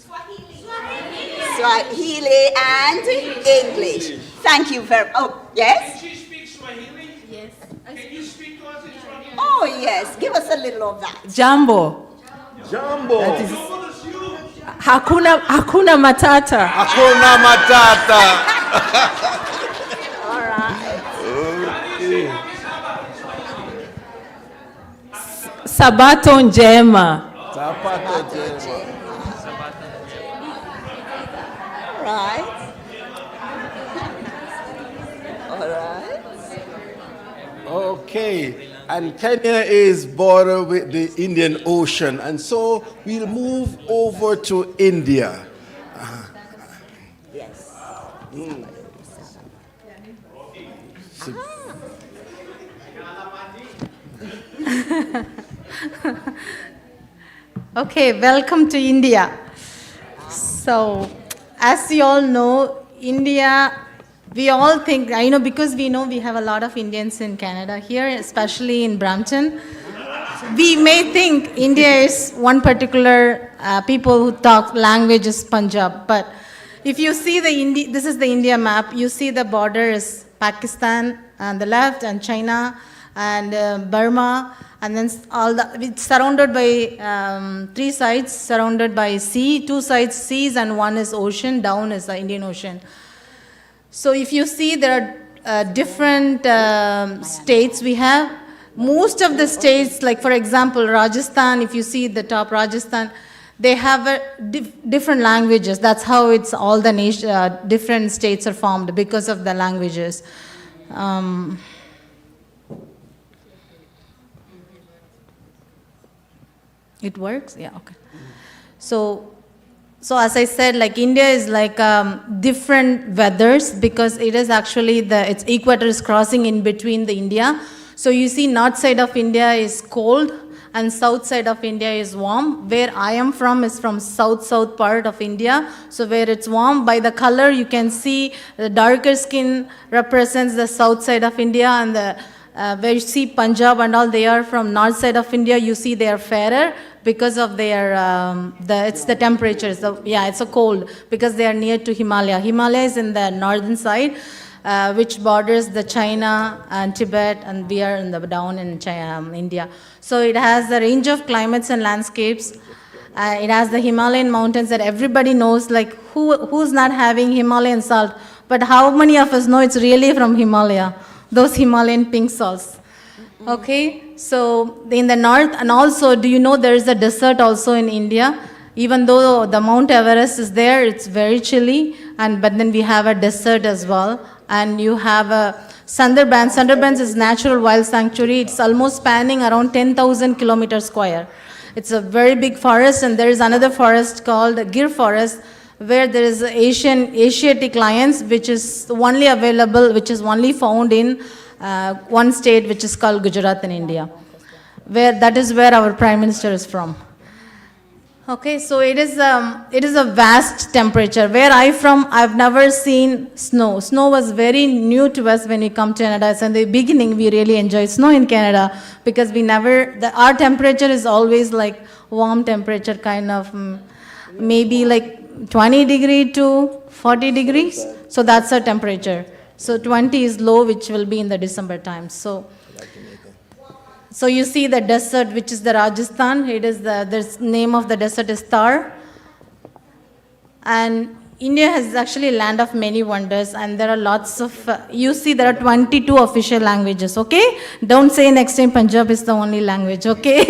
Swahili and English. Thank you very much. Oh, yes? She speaks Swahili? Yes. Can you speak to us in Swahili? Oh, yes. Give us a little of that. Jambo. Jambo. That is, hakuna matata. Hakuna matata. All right. Okay. Sabato njema. Sabato njema. All right. All right. Okay. And Kenya is bordered with the Indian Ocean. And so we'll move over to India. Yes. Okay, welcome to India. So, as you all know, India, we all think, I know because we know we have a lot of Indians in Canada here, especially in Brampton. We may think India is one particular people who talk language is Punjab, but if you see this is the India map, you see the border is Pakistan on the left and China and Burma, and then it's surrounded by 3 sides, surrounded by sea, 2 sides seas and 1 is ocean, down is the Indian Ocean. So if you see there are different states we have. Most of the states, like for example Rajasthan, if you see the top Rajasthan, they have different languages. That's how it's all the different states are formed because of the languages. It works? Yeah, okay. So So as I said, like India is like different weathers because it is actually its equator is crossing in between the India. So you see north side of India is cold and south side of India is warm. Where I am from is from south part of India. So where it's warm, by the color you can see the darker skin represents the south side of India, and where you see Punjab and all, they are from north side of India. You see they are fairer because of their it's the temperature. It's a cold because they are near to Himalaya. Himalaya is in the northern side, which borders the China and Tibet, and we are down in China, India. So it has a range of climates and landscapes. It has the Himalayan mountains that everybody knows. Like who's not having Himalayan salt? But how many of us know it's really from Himalaya? Those Himalayan pink salts. Okay, so in the north, and also, do you know there is a desert also in India? Even though the Mount Everest is there, it's very chilly, but then we have a desert as well. And you have a Sundarbans. Sundarbans is natural wild sanctuary. It's almost spanning around 10,000 kilometers square. It's a very big forest, and there is another forest called Gir Forest, where there is Asiatic lions, which is only available, which is only found in one state, which is called Gujarat in India, that is where our Prime Minister is from. Okay, so it is a vast temperature. Where I've never seen snow. Snow was very new to us when we come to Canada. So in the beginning, we really enjoyed snow in Canada because our temperature is always like warm temperature, kind of maybe like 20 degree to 40 degrees. So that's our temperature. So 20 is low, which will be in the December time. So you see the desert, which is the Rajasthan. The name of the desert is Thar. And India is actually a land of many wonders, and there are lots of, you see there are 22 official languages, okay? Don't say next time Punjab is the only language, okay?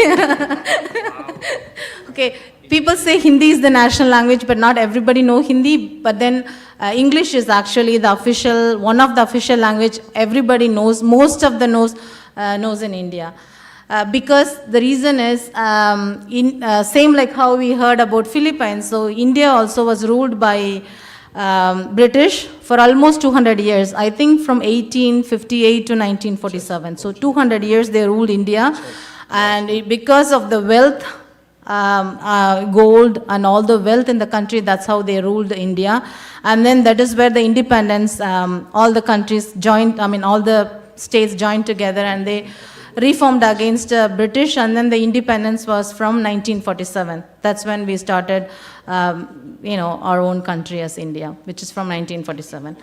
Okay, people say Hindi is the national language, but not everybody know Hindi, but then English is actually one of the official language everybody knows, most of the knows in India. Because the reason is, same like how we heard about Philippines, so India also was ruled by British for almost 200 years, I think from 1858 to 1947. So 200 years they ruled India, and because of the wealth, gold and all the wealth in the country, that's how they ruled India. And then that is where the independence, all the countries joined, all the states joined together and they reformed against British, and then the independence was from 1947. That's when we started, our own country as India, which is from 1947.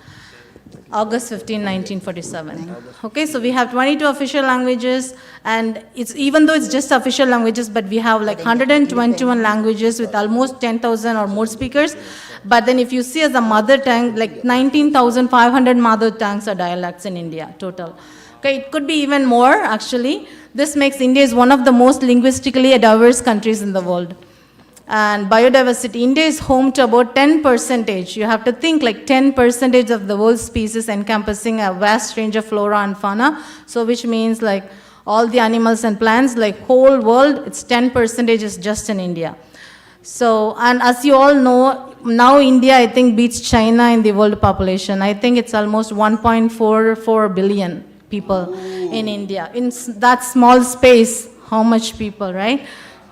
August 15, 1947. Okay, so we have 22 official languages, and even though it's just official languages, but we have like 121 languages with almost 10,000 or more speakers. But then if you see as a mother tongue, like 19,500 mother tongues or dialects in India total. Okay, it could be even more actually. This makes India is one of the most linguistically diverse countries in the world. And biodiversity, India is home to about 10%. You have to think like 10% of the world's species encompassing a vast range of flora and fauna. So which means like all the animals and plants, like whole world, it's 10% is just in India. So, and as you all know, now India, I think, beats China in the world population. I think it's almost 1.44 billion people in India. In that small space, how much people, right?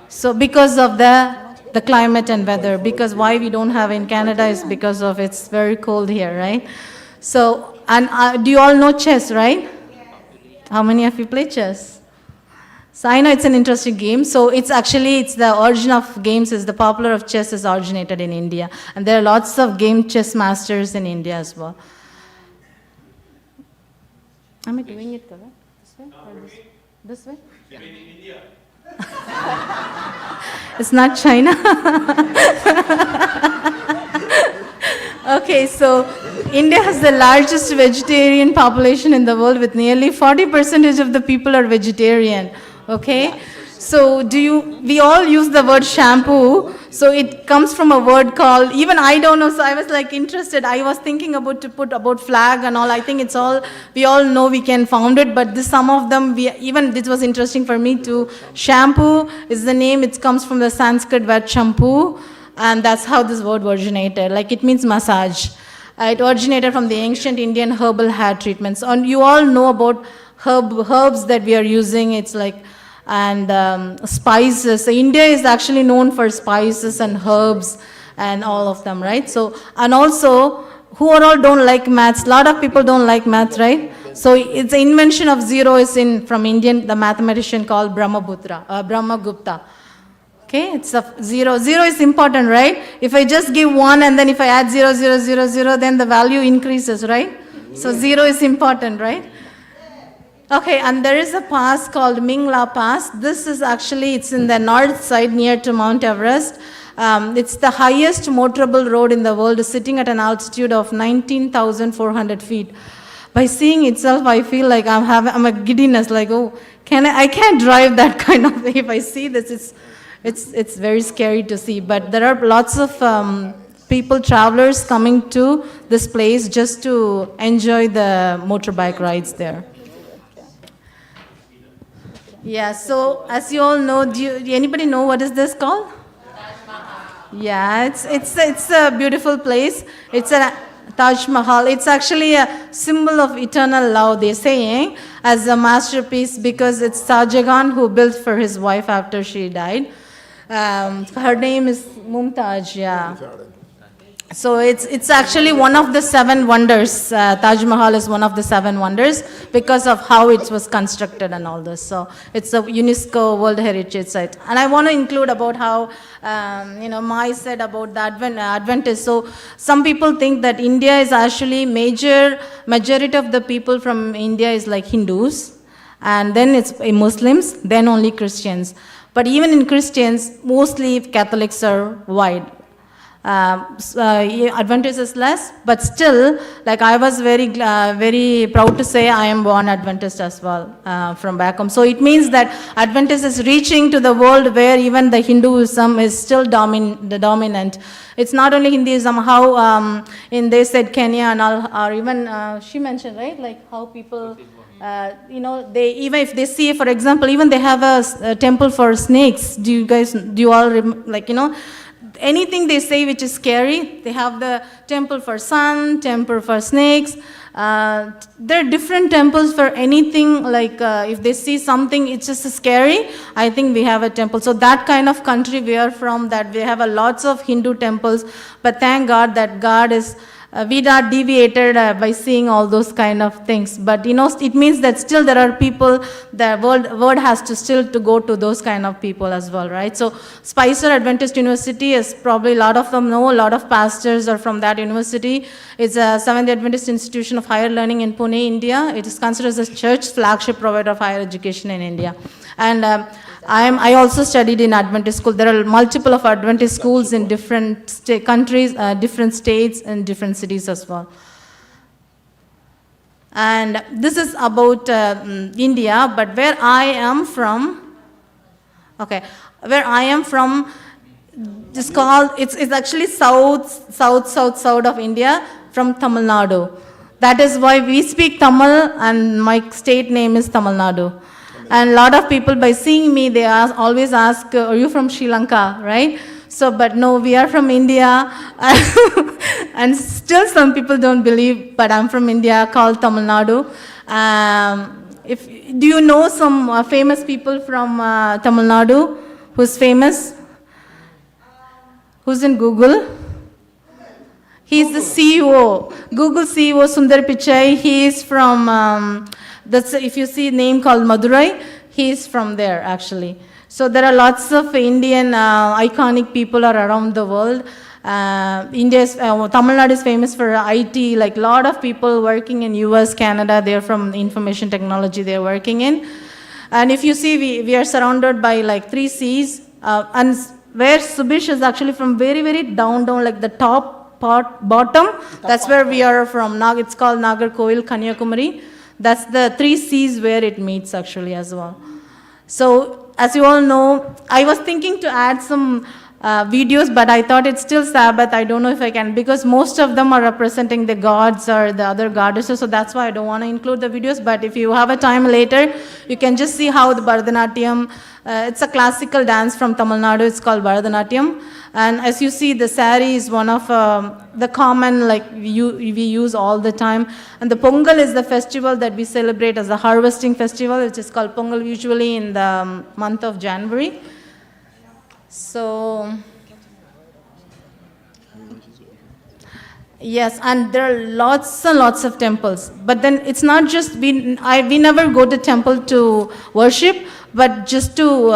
So because of the climate and weather, because why we don't have in Canada is because of it's very cold here, right? So, and do you all know chess, right? How many of you play chess? So I know it's an interesting game. So it's the origin of games is the popular of chess is originated in India. And there are lots of game chess masters in India as well. Am I doing it correct? This way or this way? Yeah. In India. It's not China. Okay, so India has the largest vegetarian population in the world with nearly 40% of the people are vegetarian. Okay, so we all use the word shampoo, so it comes from a word called, even I don't know, so I was like interested, I was thinking to put about flag and all, I think it's all, we all know we can found it, but some of them, this was interesting for me too. Shampoo is the name, it comes from the Sanskrit word shampoo, and that's how this word originated. Like it means massage. It originated from the ancient Indian herbal hair treatments. And you all know about herbs that we are using. It's like, and spices. So India is actually known for spices and herbs and all of them, right? So, and also, who all don't like maths? A lot of people don't like maths, right? So it's the invention of zero is from Indian, the mathematician called Brahmagupta. Okay, it's a zero. Zero is important, right? If I just give 1 and then if I add 0, 0, 0, 0, then the value increases, right? So 0 is important, right? Okay, and there is a pass called Mingla Pass. This is actually, it's in the north side near to Mount Everest. It's the highest motorable road in the world, sitting at an altitude of 19,400 feet. By seeing itself, I feel like I'm a giddiness, like, oh, I can't drive that kind of thing. If I see this, it's very scary to see. But there are lots of people, travelers coming to this place just to enjoy the motorbike rides there. Yeah, so as you all know, do anybody know what is this called? Yeah, it's a beautiful place. It's a Taj Mahal. It's actually a symbol of eternal love, they're saying, as a masterpiece, because it's Shah Jahan who built for his wife after she died. Her name is Mumtaz, yeah. So it's actually one of the 7 wonders. Taj Mahal is one of the 7 wonders because of how it was constructed and all this. So it's a UNESCO World Heritage Site. And I want to include about how, Mai said about the Adventist. So some people think that India is actually majority of the people from India is like Hindus. And then it's Muslims, then only Christians. But even in Christians, mostly Catholics are white. Adventist is less, but still, like I was very proud to say I am born Adventist as well from back home. So it means that Adventist is reaching to the world where even the Hinduism is still the dominant. It's not only Hinduism, how they said Kenya and all, or even she mentioned, right, like how people, they even if they see, for example, even they have a temple for snakes. Do you all anything they say which is scary, they have the temple for sun, temple for snakes. There are different temples for anything, like if they see something, it's just scary, I think we have a temple. So that kind of country we are from, that we have lots of Hindu temples, but thank God that God is, we are deviated by seeing all those kind of things. But it means that still there are people, the world has to still to go to those kind of people as well, right? So Spicer Adventist University is probably a lot of them know, a lot of pastors are from that university. It's a Seventh-day Adventist institution of higher learning in Pune, India. It is considered as a church flagship provider of higher education in India. And I also studied in Adventist school. There are multiple of Adventist schools in different countries, different states, and different cities as well. And this is about India, but where I am from, it's actually south of India, from Tamil Nadu. That is why we speak Tamil, and my state name is Tamil Nadu. And a lot of people, by seeing me, they always ask, are you from Sri Lanka, right? So, but no, we are from India. And still some people don't believe, but I'm from India, called Tamil Nadu. Do you know some famous people from Tamil Nadu? Who's famous? Who's in Google? He's the CEO. Google CEO Sundar Pichai. He is from... if you see a name called Madurai, he's from there actually. So there are lots of Indian iconic people around the world. Tamil Nadu is famous for IT, like a lot of people working in US, Canada, they're from information technology they're working in. And if you see, we are surrounded by like 3 seas, and where Subish is actually from very, very down, like the bottom, that's where we are from. It's called Nagarkoil, Kanyakumari. That's the 3 seas where it meets actually as well. So as you all know, I was thinking to add some videos, but I thought it's still Sabbath. I don't know if I can, because most of them are representing the gods or the other goddesses, so that's why I don't want to include the videos. But if you have a time later, you can just see how the Bharatanatyam, it's a classical dance from Tamil Nadu, it's called Bharatanatyam. And as you see, the sari is one of the common, like we use all the time. And the Pongal is the festival that we celebrate as a harvesting festival, which is called Pongal usually in the month of January. So, yes, and there are lots and lots of temples. But then it's not just, we never go to temple to worship, but just to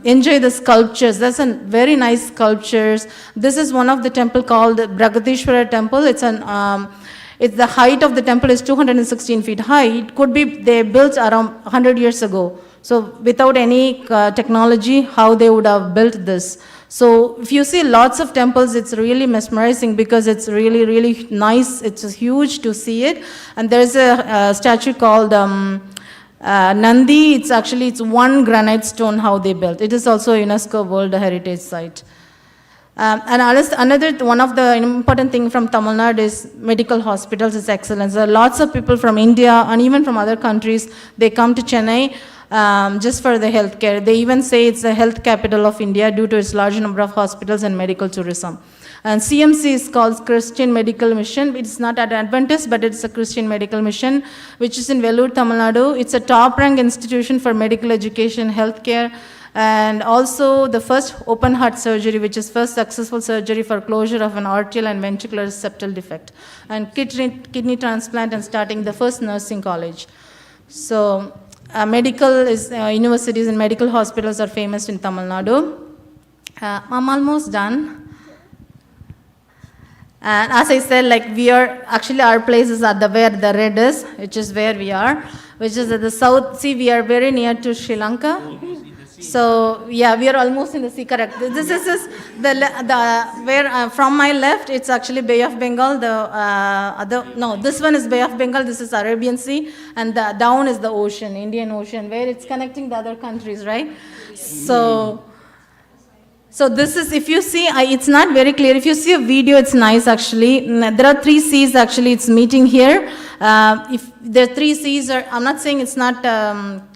enjoy the sculptures. There's some very nice sculptures. This is one of the temple called Bragadishwara temple. It's the height of the temple is 216 feet high. It could be they built around 100 years ago. So without any technology, how they would have built this. So if you see lots of temples, it's really mesmerizing because it's really, really nice. It's huge to see it. And there's a statue called Nandi. It's one granite stone how they built. It is also a UNESCO World Heritage Site. And another one of the important thing from Tamil Nadu is medical hospitals is excellence. There are lots of people from India and even from other countries. They come to Chennai just for the healthcare. They even say it's the health capital of India due to its large number of hospitals and medical tourism. And CMC is called Christian Medical Mission. It's not an Adventist, but it's a Christian Medical Mission, which is in Vellore, Tamil Nadu. It's a top-ranked institution for medical education, healthcare, and also the first open heart surgery, which is first successful surgery for closure of an arterial and ventricular septal defect, and kidney transplant, and starting the first nursing college. So universities and medical hospitals are famous in Tamil Nadu. I'm almost done. And as I said, like our place is at where the red is, which is where we are, which is at the south. See, we are very near to Sri Lanka. So yeah, we are almost in the sea, correct. This is where from my left, it's actually Bay of Bengal. This one is Bay of Bengal, this is Arabian Sea, and down is the ocean, Indian Ocean, where it's connecting the other countries, right? So this is, if you see, it's not very clear. If you see a video, it's nice actually. There are 3 seas actually, it's meeting here. If there are 3 seas, I'm not saying it's not,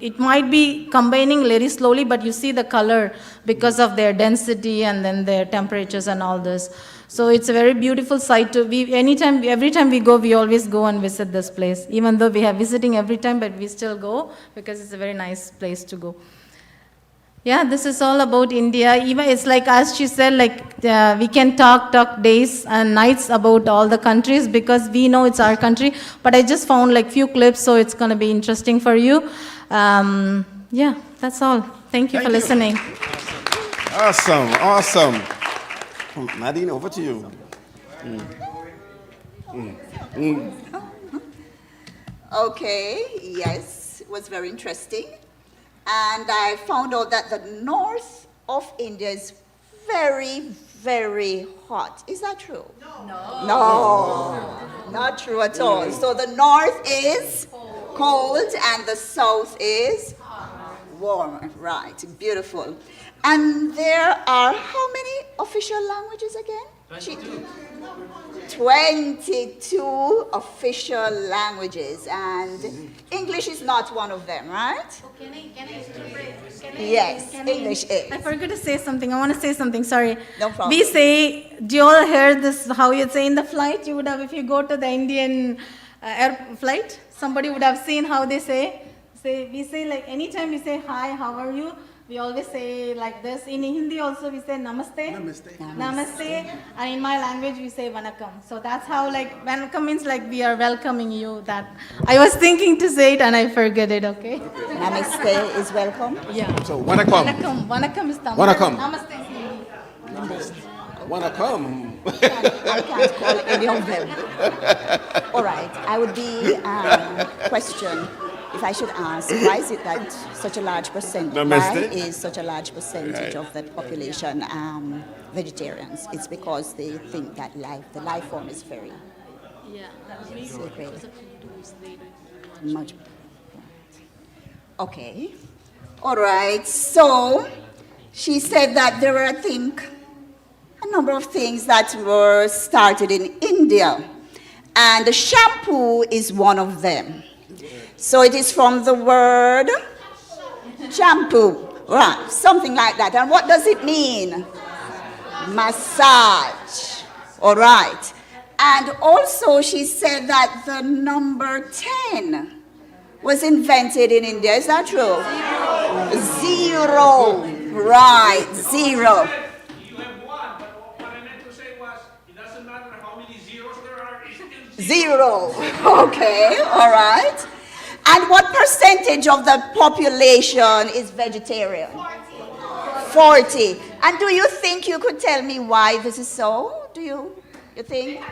it might be combining very slowly, but you see the color because of their density and then their temperatures and all this. So it's a very beautiful sight to be. Every time we go, we always go and visit this place. Even though we are visiting every time, but we still go because it's a very nice place to go. Yeah, this is all about India. Even it's like, as she said, we can talk days and nights about all the countries because we know it's our country. But I just found few clips, so it's going to be interesting for you. Yeah, that's all. Thank you for listening. Awesome. Nadine, over to you. Okay, yes, it was very interesting. And I found out that the north of India is very, very hot. Is that true? No, not true at all. So the north is cold and the south is warm. Right, beautiful. And there are how many official languages again? 22 official languages, and English is not one of them, right? Can I Yes, English is. I forgot to say something. I want to say something. Sorry. No problem. We say, do you all hear this, how you say in the flight? You would have, if you go to the Indian air flight, somebody would have seen how they say. We say anytime we say, hi, how are you? We always say like this. In Hindi also we say namaste. Namaste. And in my language we say vanakkam. So that's how vanakkam means we are welcoming you. That I was thinking to say it and I forget it, okay? Namaste is welcome? Yeah. So vanakkam. Vanakkam is Tamil. Vanakkam. Namaste is Hindi. Vanakkam. I can't call any of them. All right. I would be question. If I should ask, why is it that such a large percentage? Why is such a large percentage of the population vegetarians? It's because they think that the life form is very sacred. Much. Okay. All right. So she said that there were, I think, a number of things that were started in India. And the shampoo is one of them. So it is from the word shampoo, right? Something like that. And what does it mean? Massage. All right. And also she said that the number 10 was invented in India. Is that true? Zero. Right, zero. You have one, but what I meant to say was, it doesn't matter how many zeros there are, it's still Zero. Okay, all right. And what percentage of the population is vegetarian? 40. And do you think you could tell me why this is so? Do you think?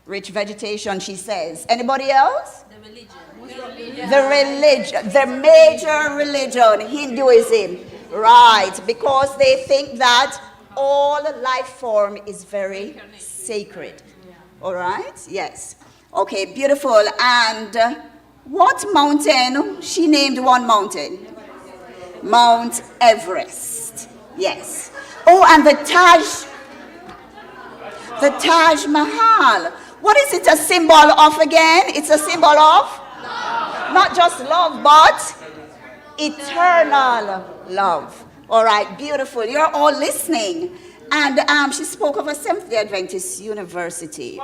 Rich vegetation, she says. Anybody else? The religion, the major religion, Hinduism. Right, because they think that all life form is very sacred. All right? Yes. Okay, beautiful. And what mountain? She named one mountain. Mount Everest. Yes. Oh, and the Taj Mahal. What is it a symbol of again? It's a symbol of not just love, but eternal love. All right, beautiful. You're all listening. And she spoke of a Seventh-day Adventist University.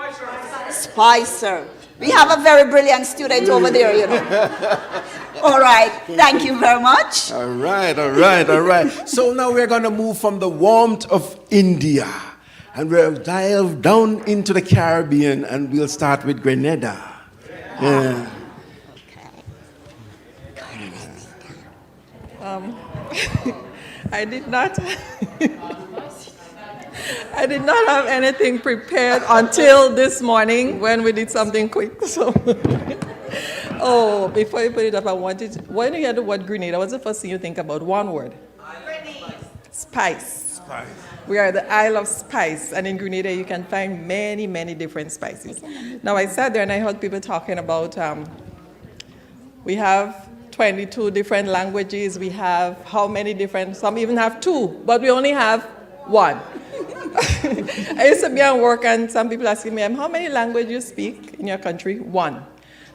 Spicer. We have a very brilliant student over there, you know. All right, thank you very much. All right. So now we're going to move from the warmth of India and we'll dive down into the Caribbean and we'll start with Grenada. Yeah. I did not have anything prepared until this morning when we did something quick. So, before you put it up, when you hear the word Grenada, what's the first thing you think about? One word. Spice. We are the Isle of Spice, and in Grenada you can find many, many different spices. Now I sat there and I heard people talking about, we have 22 different languages, we have how many different, some even have 2, but we only have 1. I used to be at work and some people asking me, how many languages you speak in your country? 1.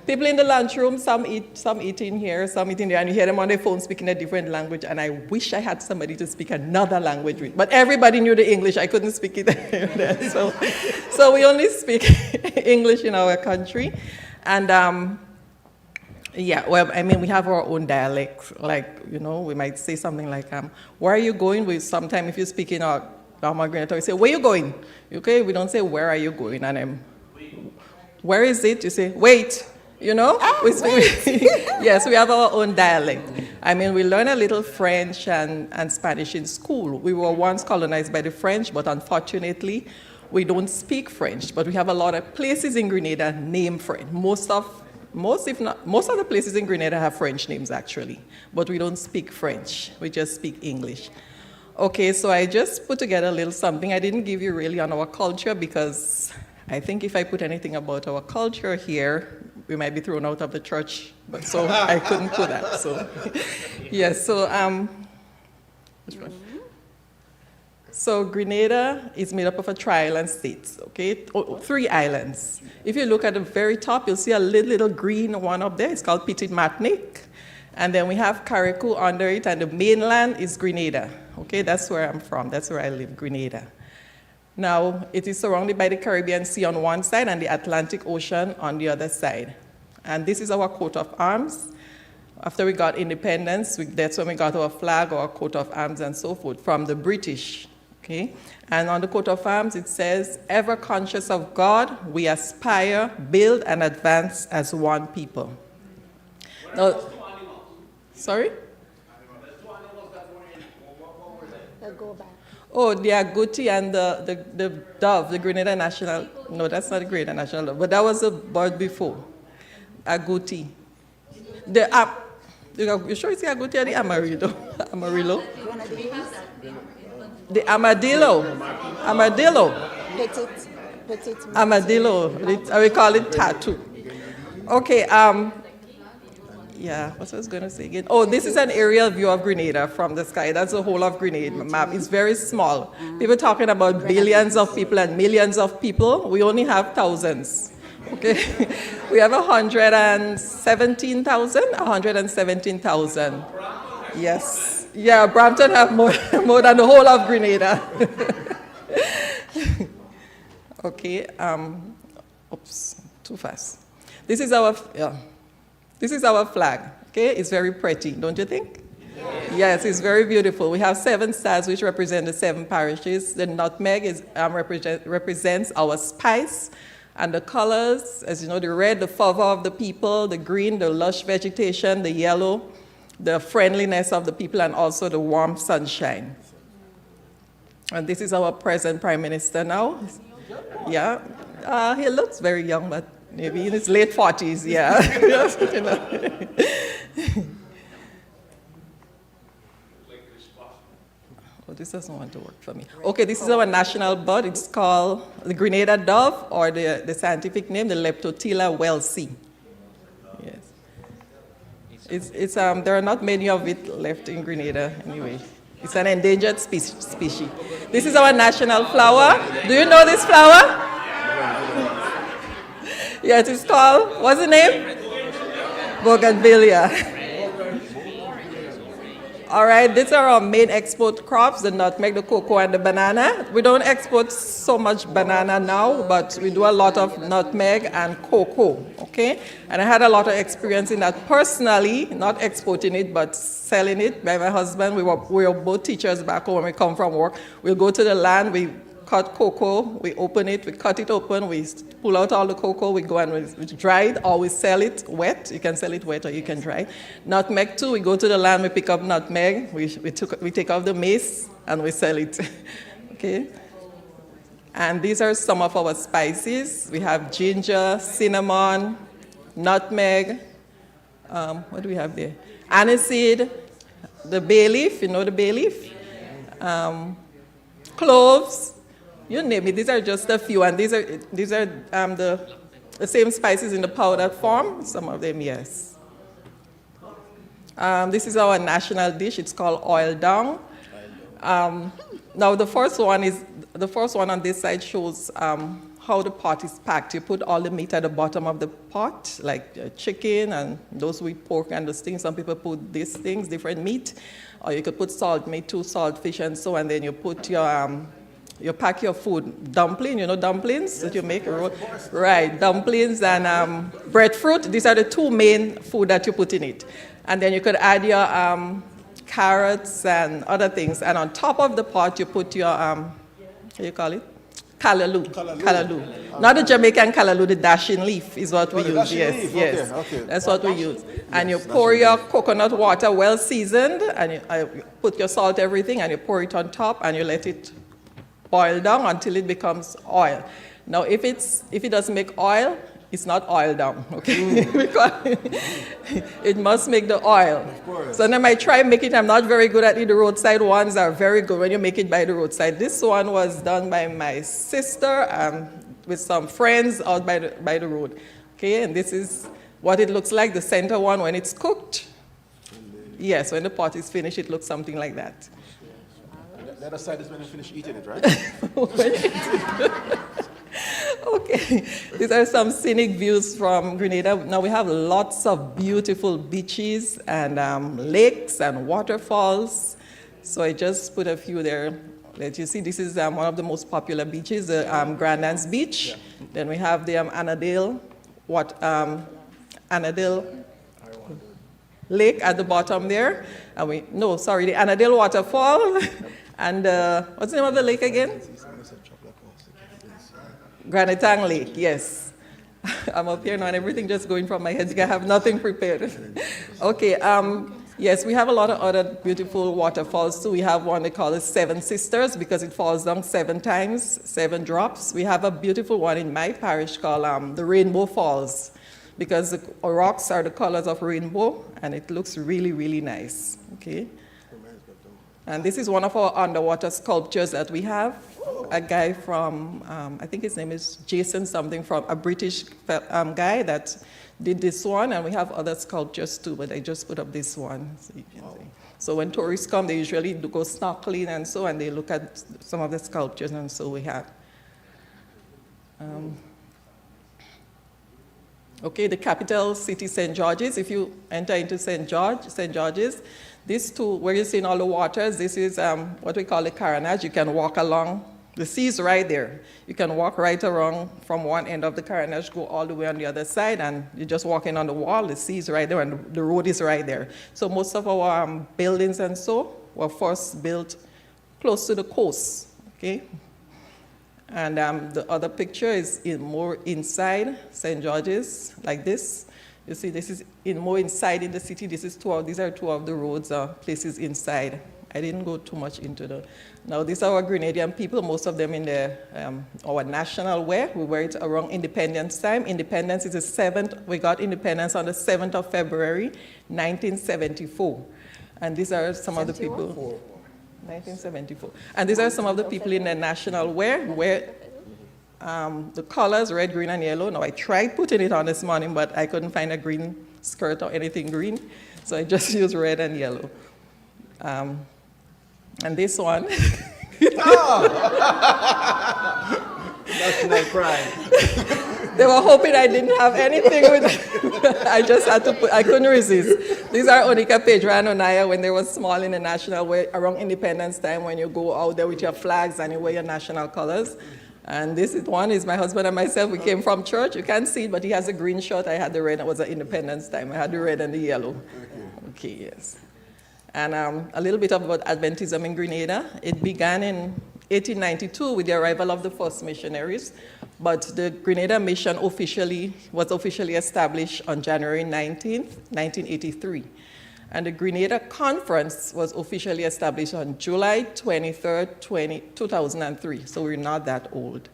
People in the lunchroom, some eat in here, some eat in there, and you hear them on their phone speaking a different language, and I wish I had somebody to speak another language with. But everybody knew the English, I couldn't speak it. So we only speak English in our country. And we have our own dialect. Like, we might say something like, where are you going? Sometimes if you speak in our Grenada, we say, where are you going? Okay, we don't say, where are you going? And where is it? You say, wait. Yes, we have our own dialect. We learn a little French and Spanish in school. We were once colonized by the French, but unfortunately, we don't speak French. But we have a lot of places in Grenada named French. Most of the places in Grenada have French names, actually. But we don't speak French. We just speak English. Okay, so I just put together a little something. I didn't give you really on our culture because I think if I put anything about our culture here, we might be thrown out of the church. But so I couldn't put that. So yes, so Grenada is made up of a tri-island states, okay? 3 islands. If you look at the very top, you'll see a little green one up there. It's called Petit Martinique. And then we have Carriacou under it, and the mainland is Grenada. Okay, that's where I'm from. That's where I live, Grenada. Now, it is surrounded by the Caribbean Sea on one side and the Atlantic Ocean on the other side. And this is our coat of arms. After we got independence, that's when we got our flag, our coat of arms, and so forth from the British. Okay? And on the coat of arms, it says, ever conscious of God, we aspire, build, and advance as one people. Now, sorry? Go back. Oh, the agouti and the dove, the Grenada National. No, that's not the Grenada National dove, but that was a bird before. Agouti. You sure it's the agouti or the amarillo? Amarillo? The armadillo. Armadillo. Petit. Armadillo. We call it tattoo. Okay. Yeah, what I was going to say again? Oh, this is an aerial view of Grenada from the sky. That's the whole of Grenada map. It's very small. People talking about billions of people and millions of people. We only have thousands. Okay, we have 117,000. Yes, yeah. Brampton have more than the whole of Grenada. Okay. Oops, too fast. This is our flag. Okay, it's very pretty, don't you think? Yes, it's very beautiful. We have 7 stars which represent the 7 parishes. The nutmeg represents our spice. And the colors, as you know, the red, the fervor of the people, the green, the lush vegetation, the yellow, the friendliness of the people, and also the warm sunshine. And this is our present Prime Minister now. Yeah, he looks very young, but maybe in his late 40s, yeah. Oh, this doesn't want to work for me. Okay, this is our national bird. It's called the Grenada dove, or the scientific name, the Leptotila welsey. Yes. There are not many of it left in Grenada anyway. It's an endangered species. This is our national flower. Do you know this flower? Yes, it's called, what's the name? Bougainvillea. All right, these are our main export crops, the nutmeg, the cocoa, and the banana. We don't export so much banana now, but we do a lot of nutmeg and cocoa, okay? And I had a lot of experience in that personally, not exporting it, but selling it. By my husband, we were both teachers back home when we come from work. We'll go to the land, we cut cocoa, we open it, we cut it open, we pull out all the cocoa, we go and we dry it, or we sell it wet. You can sell it wet or you can dry. Nutmeg too, we go to the land, we pick up nutmeg, we take off the mace and we sell it. Okay? And these are some of our spices. We have ginger, cinnamon, nutmeg, what do we have there? Aniseed, the bay leaf, you know the bay leaf? Cloves, you name it. These are just a few, and these are the same spices in the powdered form. Some of them, yes. This is our national dish. It's called oil dung. Now the first one on this side shows how the pot is packed. You put all the meat at the bottom of the pot, like chicken and those with pork and those things. Some people put these things, different meat, or you could put salt meat too, salt fish, and so. And then you put you pack your food, dumpling, you know dumplings that you make? Right, dumplings and breadfruit. These are the 2 main food that you put in it. And then you could add your carrots and other things. And on top of the pot, you put your, what do you call it? Callaloo. Not the Jamaican callaloo, the dashing leaf is what we use. Yes. Okay. That's what we use. And you pour your coconut water well seasoned, and you put your salt, everything, and you pour it on top, and you let it boil down until it becomes oil. Now, if it doesn't make oil, it's not oil down, okay? Because it must make the oil. Of course. So then I try and make it. I'm not very good at it. The roadside ones are very good when you make it by the roadside. This one was done by my sister with some friends out by the road. Okay, and this is what it looks like, the center one when it's cooked. Yes, when the pot is finished, it looks something like that. The other side is when you finish eating it, right? Okay, these are some scenic views from Grenada. Now we have lots of beautiful beaches and lakes and waterfalls. So I just put a few there. Let you see, this is one of the most popular beaches, the Grandance Beach. Yeah. Then we have the Annandale Lake at the bottom there. And the Annandale Waterfall. And what's the name of the lake again? Granitang Lake, yes. I'm up here now and everything just going from my head. I have nothing prepared. Okay, yes, we have a lot of other beautiful waterfalls too. We have one they call it 7 Sisters because it falls down 7 times, 7 drops. We have a beautiful one in my parish called the Rainbow Falls because the rocks are the colors of rainbow and it looks really, really nice. Okay. And this is one of our underwater sculptures that we have. A guy from, I think his name is Jason something, from a British guy that did this one, and we have other sculptures too, but I just put up this one, so you can see. So when tourists come, they usually do go snorkeling and so, and they look at some of the sculptures, and so we have. Okay, the capital city, St. George's. If you enter into St. George's, these two, where you're seeing all the waters, this is what we call the Caranage. You can walk along. The sea is right there. You can walk right around from one end of the Caranage, go all the way on the other side, and you're just walking on the wall. The sea is right there, and the road is right there. So most of our buildings and so were first built close to the coast, okay? And the other picture is more inside St. George's, like this. You see, this is more inside in the city. These are two of the roads, places inside. I didn't go too much into the. Now, these are our Grenadian people, most of them in our national wear. We wear it around Independence time. Independence is the 7th. We got independence on the 7th of February, 1974. And these are some of the people. 1974. And these are some of the people in the national wear. The colors, red, green, and yellow. Now, I tried putting it on this morning, but I couldn't find a green skirt or anything green. So I just used red and yellow. And this one. National pride. They were hoping I didn't have anything with it. I just had to put, I couldn't resist. These are Onika, Pedra, and Onaya when they were small in the national way, around Independence time, when you go out there with your flags and you wear your national colors. And this one is my husband and myself. We came from church. You can't see it, but he has a green shirt. I had the red. It was an Independence time. I had the red and the yellow. Okay, yes. And a little bit about Adventism in Grenada. It began in 1892 with the arrival of the first missionaries, but the Grenada mission was officially established on January 19th, 1983. And the Grenada Conference was officially established on July 23rd, 2003, so we're not that old.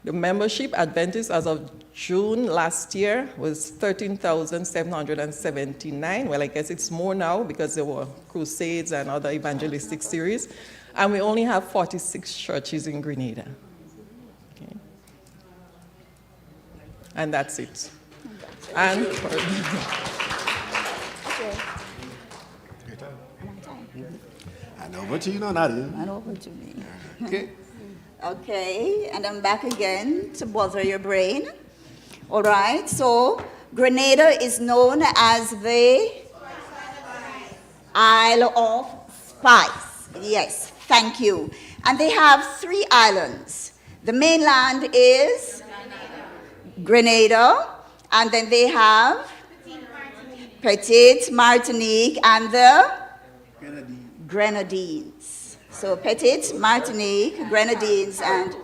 The membership, Adventist, as of June last year, was 13,779. Well, I guess it's more now because there were crusades and other evangelistic series. And we only have 46 churches in Grenada. Okay. And that's it. And and over to you now, Nadia. And over to me. Okay. Okay, and I'm back again to bother your brain. All right, so Grenada is known as the Isle of Spice. Yes, thank you. And they have 3 islands. The mainland is Grenada, and then they have Petite Martinique and the Grenadines. So Petite Martinique, Grenadines, and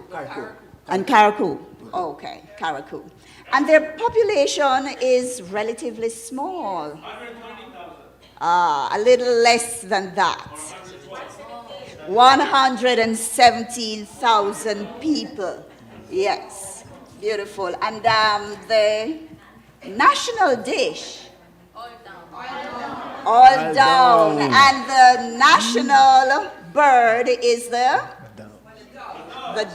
Caracou. Okay, Caracou. And their population is relatively small. A little less than that. 117,000 people. Yes, beautiful. And the national dish, all down. And the national bird is the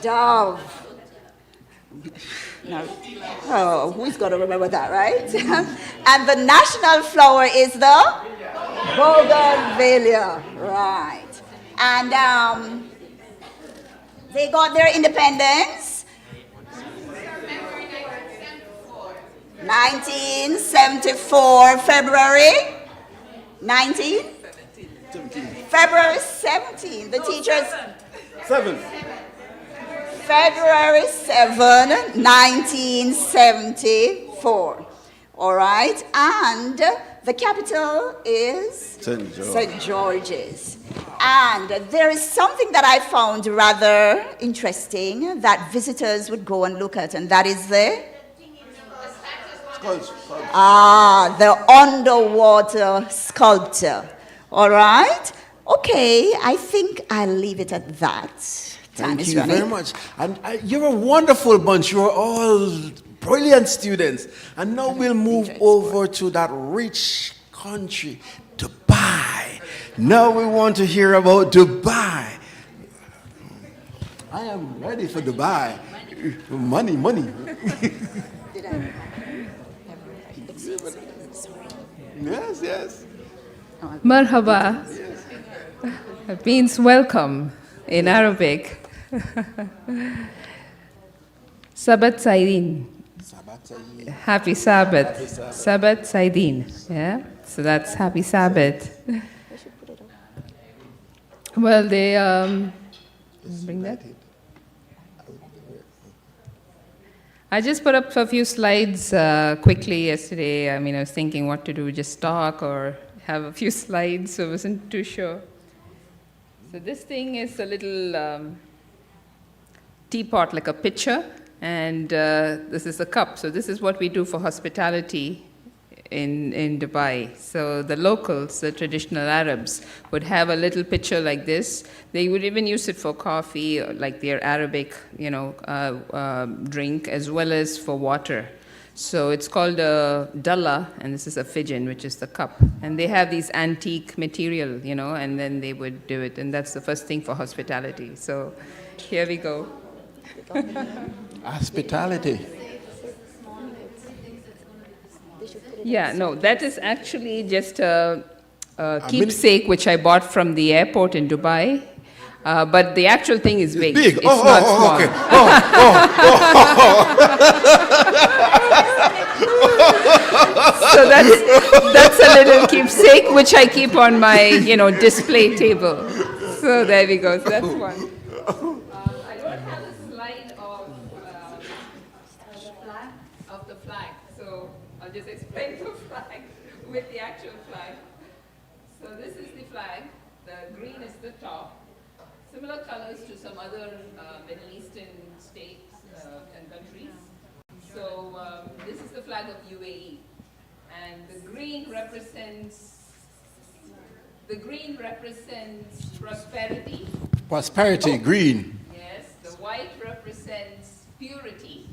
dove. No. Oh, who's going to remember that, right? And the national flower is the bougainvillea, right? And they got their independence 1974, February 19? February 17, the teachers. 7. February 7, 1974. All right, and the capital is St. George's. And there is something that I found rather interesting that visitors would go and look at, and that is the underwater sculpture. All right? Okay, I think I'll leave it at that. Thank you very much. And you're a wonderful bunch. You're all brilliant students. And now we'll move over to that rich country, Dubai. Now we want to hear about Dubai. I am ready for Dubai. Money, money. Yes, yes. Marhaba means welcome in Arabic. Sabbat Saidin. Happy Sabbath. Sabbat Saidin. Yeah? So that's Happy Sabbath. Well, they bring that. I just put up a few slides quickly yesterday. I mean, I was thinking what to do, just talk or have a few slides, so I wasn't too sure. So this thing is a little teapot, like a pitcher, and this is a cup. So this is what we do for hospitality in Dubai. So the locals, the traditional Arabs, would have a little pitcher like this. They would even use it for coffee, or like their Arabic, drink, as well as for water. So it's called a dalla, and this is a fidjan, which is the cup. And they have these antique material, and then they would do it. And that's the first thing for hospitality. So here we go. Hospitality. Yeah, no, that is actually just a keepsake which I bought from the airport in Dubai. But the actual thing is big. Big. It's not small. Okay. So that's a little keepsake which I keep on my display table. So there we go. So that's one. I don't have a slide of the flag, so I'll just explain the flag with the actual flag. So this is the flag. The green is the top. Similar colors to some other Middle Eastern states and countries. So this is the flag of UAE, and the green represents prosperity. Prosperity, green. Yes, the white represents purity.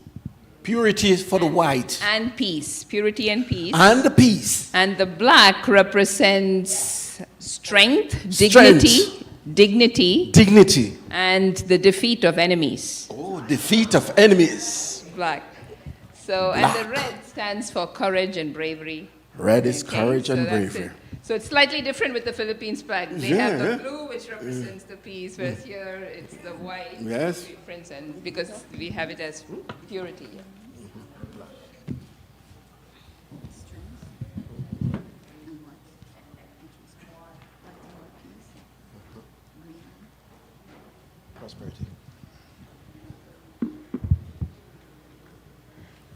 Purity is for the white. And peace, purity and peace. And the peace. And the black represents strength, dignity, and the defeat of enemies. Oh, defeat of enemies. Black. So, and the red stands for courage and bravery. Red is courage and bravery. So it's slightly different with the Philippines flag. They have the blue, which represents the peace, whereas here it's the white. Yes. Difference, and because we have it as purity. Prosperity.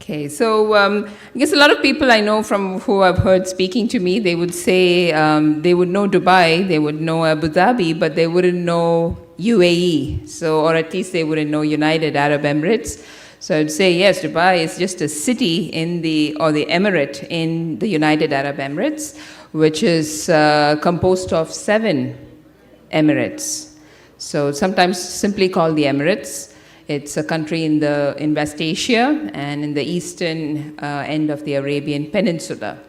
Okay, so I guess a lot of people I know from who I've heard speaking to me, they would say they would know Dubai, they would know Abu Dhabi, but they wouldn't know UAE, or at least they wouldn't know United Arab Emirates. So I'd say, yes, Dubai is just a city or the emirate in the United Arab Emirates, which is composed of 7 emirates. So sometimes simply called the Emirates. It's a country in West Asia and in the eastern end of the Arabian Peninsula.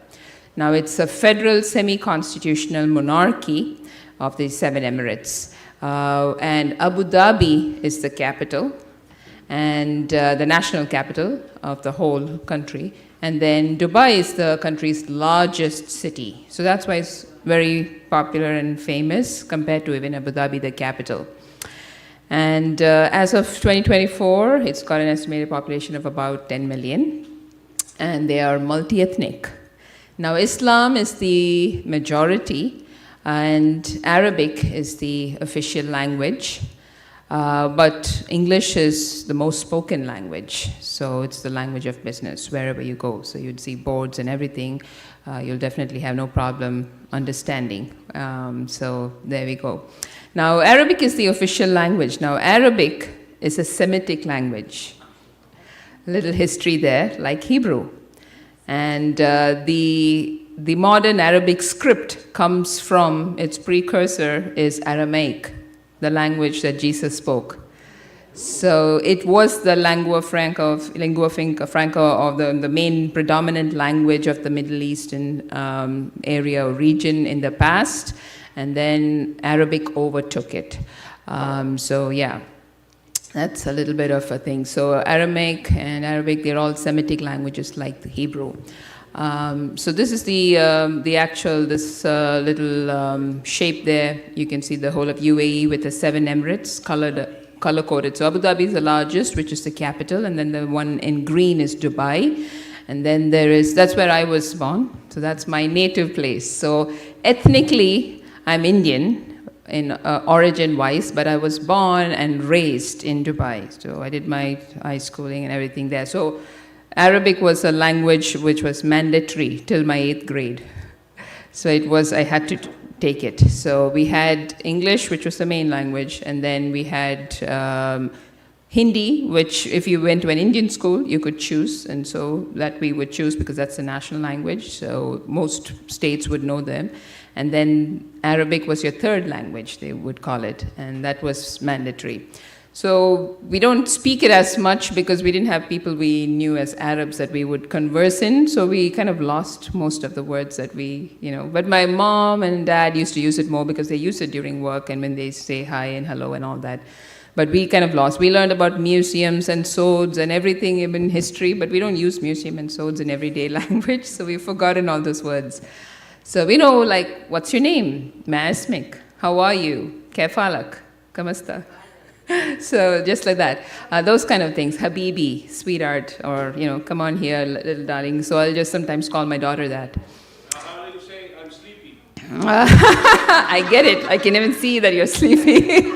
Now, it's a federal semi-constitutional monarchy of the 7 emirates. And Abu Dhabi is the capital and the national capital of the whole country. And then Dubai is the country's largest city. So that's why it's very popular and famous compared to even Abu Dhabi, the capital. And as of 2024, it's got an estimated population of about 10 million, and they are multi-ethnic. Now, Islam is the majority, and Arabic is the official language, but English is the most spoken language, so it's the language of business wherever you go. So you'd see boards and everything. You'll definitely have no problem understanding. So there we go. Now, Arabic is the official language. Now, Arabic is a Semitic language. A little history there, like Hebrew. And the modern Arabic script comes from, its precursor is Aramaic, the language that Jesus spoke. So it was the lingua franca of the main predominant language of the Middle Eastern area or region in the past. and then Arabic overtook it. So yeah, that's a little bit of a thing. So Aramaic and Arabic, they're all Semitic languages like the Hebrew. So this is the actual, this little shape there. You can see the whole of UAE with the 7 emirates color coded. So Abu Dhabi is the largest, which is the capital, and then the one in green is Dubai. And then that's where I was born. So that's my native place. So ethnically, I'm Indian in origin-wise, but I was born and raised in Dubai. So I did my high schooling and everything there. So Arabic was a language which was mandatory till my 8th grade. So I had to take it. So we had English, which was the main language, and then we had Hindi, which if you went to an Indian school, you could choose, and so that we would choose because that's the national language, so most states would know them. And then Arabic was your 3rd language, they would call it, and that was mandatory. So we don't speak it as much because we didn't have people we knew as Arabs that we would converse in, so we kind of lost most of the words that we, but my mom and dad used to use it more because they use it during work and when they say hi and hello and all that. But we kind of lost. We learned about museums and swords and everything in history, but we don't use museum and swords in everyday language, so we've forgotten all those words. So we know, like, what's your name? Maasmik. How are you? Kaifalak. Kamasta. So just like that. Those kind of things. Habibi, sweetheart, or, come on here, little darling. So I'll just sometimes call my daughter that. How do you say I'm sleepy? I get it. I can even see that you're sleepy.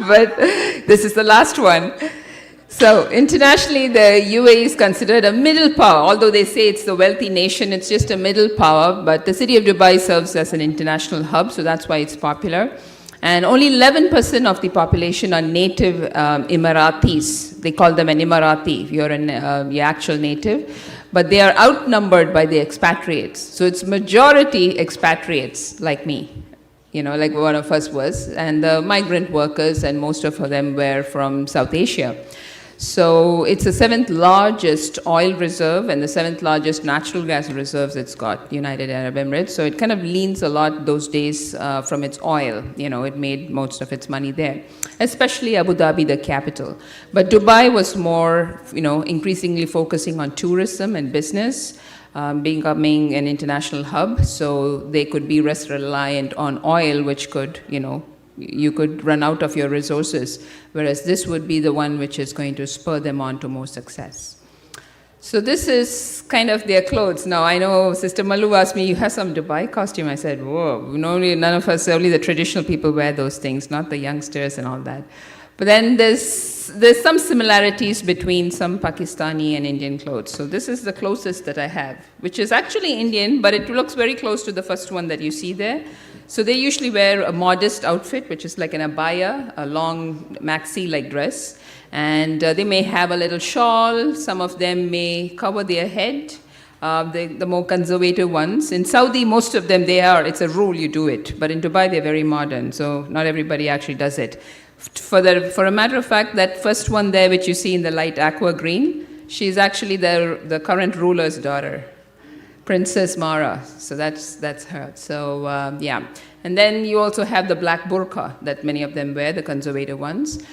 But this is the last one. So internationally, the UAE is considered a middle power. Although they say it's the wealthy nation, it's just a middle power. But the city of Dubai serves as an international hub, so that's why it's popular. And only 11% of the population are native Emiratis. They call them an Emirati if you're your actual native. But they are outnumbered by the expatriates. So it's majority expatriates like me, like one of us was. And the migrant workers, and most of them were from South Asia. So it's the 7th largest oil reserve and the 7th largest natural gas reserves it's got, United Arab Emirates. So it kind of leans a lot those days from its oil. It made most of its money there, especially Abu Dhabi, the capital. But Dubai was more, increasingly focusing on tourism and business, becoming an international hub. So they could be less reliant on oil, which could, you could run out of your resources, whereas this would be the one which is going to spur them on to more success. So this is kind of their clothes. Now, I know Sister Malu asked me, you have some Dubai costume? I said, whoa, none of us, only the traditional people wear those things, not the youngsters and all that. But then there's some similarities between some Pakistani and Indian clothes. So this is the closest that I have, which is actually Indian, but it looks very close to the first one that you see there. So they usually wear a modest outfit, which is like an abaya, a long maxi-like dress. And they may have a little shawl. Some of them may cover their head, the more conservative ones. In Saudi, most of them, it's a rule you do it. But in Dubai, they're very modern, so not everybody actually does it. For a matter of fact, that first one there, which you see in the light aqua green, she's actually the current ruler's daughter. Princess Mara, so that's her. So yeah, and then you also have the black burqa that many of them wear, the conservative ones.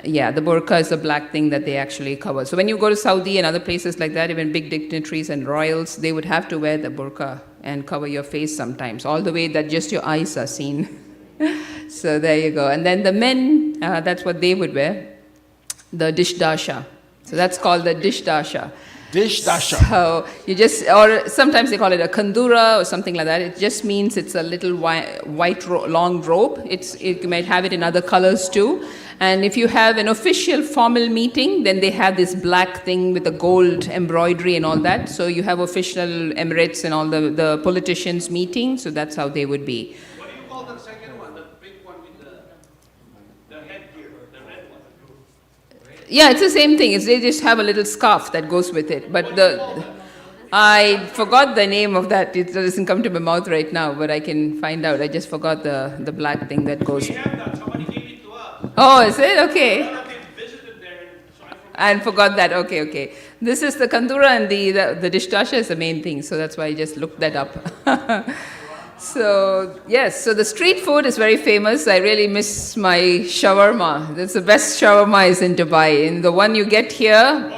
Yeah, the burqa is the black thing that they actually cover. So when you go to Saudi and other places like that, even big dignitaries and royals, they would have to wear the burqa and cover your face sometimes, all the way that just your eyes are seen. So there you go. And then the men, that's what they would wear, the dishdasha. So that's called the dishdasha. Dishdasha. So you or sometimes they call it a kandura or something like that. It just means it's a little white long robe. You might have it in other colors too. And if you have an official formal meeting, then they have this black thing with the gold embroidery and all that. So you have official Emirates and all the politicians meeting. So that's how they would be. What do you call the second one, the pink one with the headgear, the red one? Yeah, it's the same thing. They just have a little scarf that goes with it. But I forgot the name of that. It doesn't come to my mouth right now, but I can find out. I just forgot the black thing that goes. We have that. Somebody gave it to us. Oh, is it? Okay. Visited there, so I forgot that. Okay. This is the kandura, and the dishdasha is the main thing. So that's why I just looked that up. So, yes, so the street food is very famous. I really miss my shawarma. That's the best shawarma is in Dubai. And the one you get here,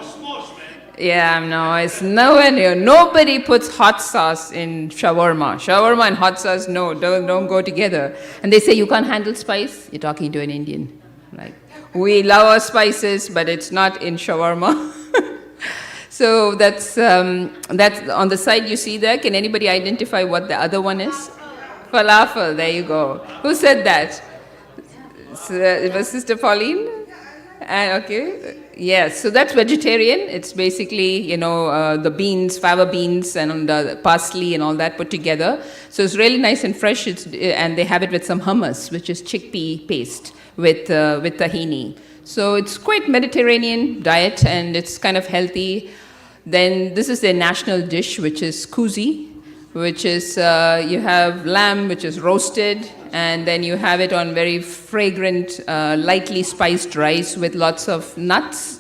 yeah, no, it's nowhere near. Nobody puts hot sauce in shawarma. Shawarma and hot sauce, no, don't go together. And they say you can't handle spice. You're talking to an Indian. Like, we love our spices, but it's not in shawarma. So that's on the side you see there. Can anybody identify what the other one is? Falafel, there you go. Who said that? It was Sister Pauline? Okay. Yes, so that's vegetarian. It's basically, the beans, fava beans, and the parsley and all that put together. So it's really nice and fresh. And they have it with some hummus, which is chickpea paste with tahini. So it's quite Mediterranean diet, and it's kind of healthy. Then this is their national dish, which is kuzi, which is you have lamb, which is roasted, and then you have it on very fragrant, lightly spiced rice with lots of nuts,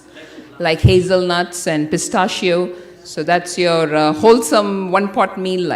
like hazelnuts and pistachio. So that's your wholesome one-pot meal,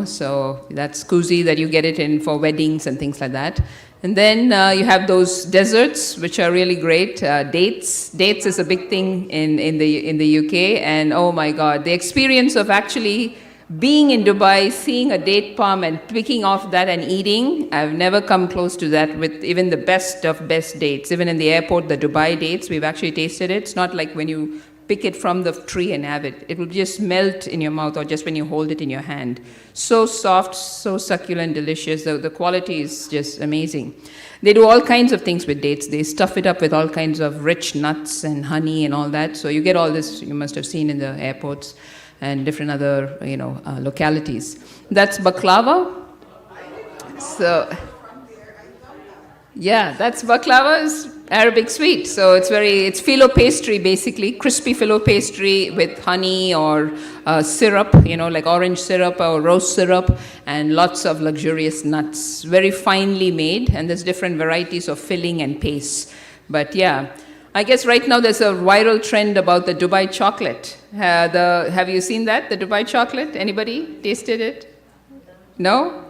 So that's kuzi that you get it in for weddings and things like that. And then you have those desserts, which are really great. Dates. Dates is a big thing in the UK. And oh my God, the experience of actually being in Dubai, seeing a date palm and picking off that and eating, I've never come close to that with even the best of best dates. Even in the airport, the Dubai dates, we've actually tasted it. It's not like when you pick it from the tree and have it. It will just melt in your mouth or just when you hold it in your hand. So soft, so succulent, delicious. The quality is just amazing. They do all kinds of things with dates. They stuff it up with all kinds of rich nuts and honey and all that. So you get all this, you must have seen in the airports and different other, localities. That's baklava. So, yeah, that's baklava is Arabic sweet. So it's phyllo pastry basically, crispy phyllo pastry with honey or syrup, like orange syrup or rose syrup, and lots of luxurious nuts. Very finely made, and there's different varieties of filling and paste. But yeah, I guess right now there's a viral trend about the Dubai chocolate. Have you seen that, the Dubai chocolate? Anybody tasted it? No?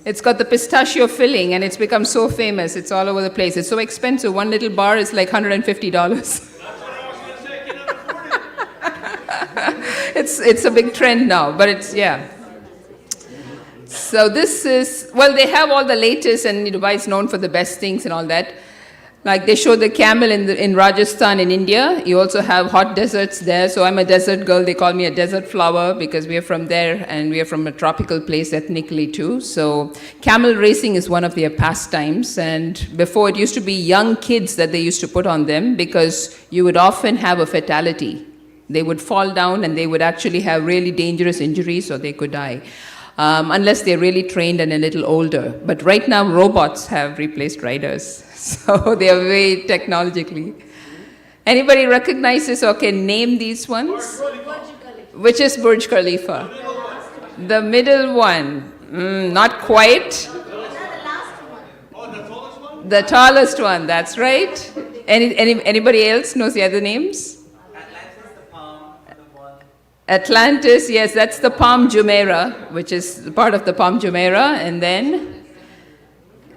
It's got the pistachio filling, and it's become so famous. It's all over the place. It's so expensive. One little bar is like $150. It's a big trend now, but it's, yeah. So this is, well, they have all the latest, and Dubai is known for the best things and all that. Like they show the camel in Rajasthan in India. You also have hot deserts there. So I'm a desert girl. They call me a desert flower because we are from there and we are from a tropical place ethnically too. So camel racing is one of their pastimes. And before it used to be young kids that they used to put on them because you would often have a fatality. They would fall down and they would actually have really dangerous injuries or they could die. Unless they're really trained and a little older. But right now robots have replaced riders. So they are very technologically. Anybody recognizes or can name these ones? Which is Burj Khalifa? The middle one. Not quite. The tallest one, that's right. Anybody else knows the other names? Atlantis, yes, that's the Palm Jumeirah, which is part of the Palm Jumeirah. And then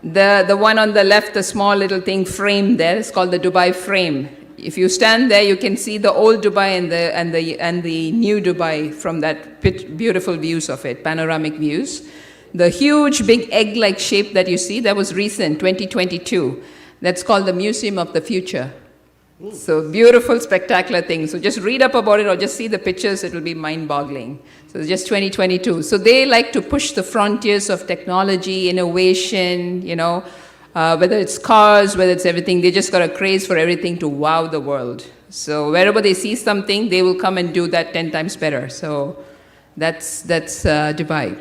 the one on the left, the small little thing frame there, is called the Dubai frame. If you stand there, you can see the old Dubai and the new Dubai from that beautiful views of it, panoramic views. The huge big egg-like shape that you see, that was recent, 2022. That's called the Museum of the Future. So beautiful, spectacular thing. So just read up about it or just see the pictures. It will be mind-boggling. So it's just 2022. So they like to push the frontiers of technology, innovation, whether it's cars, whether it's everything. They just got a craze for everything to wow the world. So wherever they see something, they will come and do that 10 times better. So that's Dubai.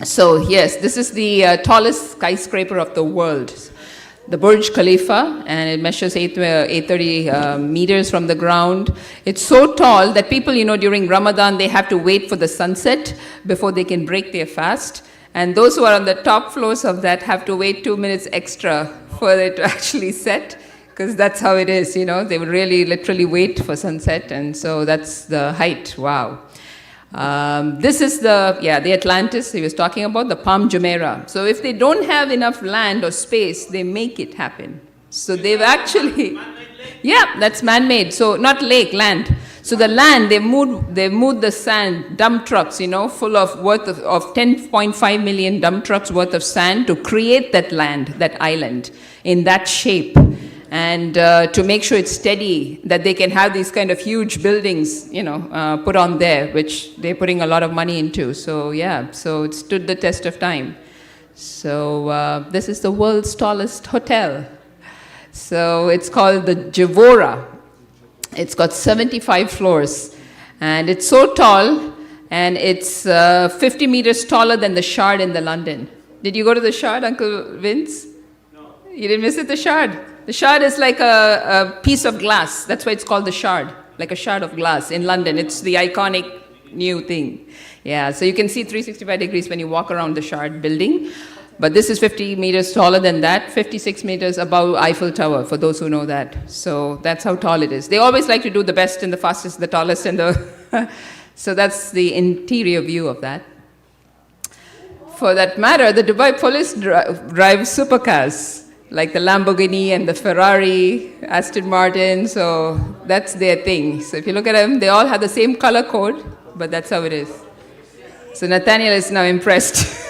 So yes, this is the tallest skyscraper of the world. The Burj Khalifa, and it measures 830 meters from the ground. It's so tall that people, during Ramadan, they have to wait for the sunset before they can break their fast. And those who are on the top floors of that have to wait 2 minutes extra for it to actually set, because that's how it is, They will really literally wait for sunset, and so that's the height. Wow. This is the Atlantis he was talking about, the Palm Jumeirah. So if they don't have enough land or space, they make it happen. So they've actually, yeah, that's man-made. So not lake, land. So the land, they moved the sand, dump trucks, full of 10.5 million dump trucks worth of sand to create that land, that island, in that shape. And to make sure it's steady, that they can have these kind of huge buildings, put on there, which they're putting a lot of money into. So yeah, so it stood the test of time. So this is the world's tallest hotel. So it's called the Javora. It's got 75 floors, and it's so tall, and it's 50 meters taller than the Shard in the London. Did you go to the Shard, Uncle Vince? No. You didn't visit the Shard? The Shard is like a piece of glass. That's why it's called the Shard, like a shard of glass in London. It's the iconic new thing. Yeah, so you can see 365 degrees when you walk around the Shard building. But this is 50 meters taller than that, 56 meters above Eiffel Tower, for those who know that. So that's how tall it is. They always like to do the best and the fastest, the tallest, and the... So that's the interior view of that. For that matter, the Dubai police drive supercars, like the Lamborghini and the Ferrari, Aston Martin, so that's their thing. So if you look at them, they all have the same color code, but that's how it is. So Nathaniel is now impressed.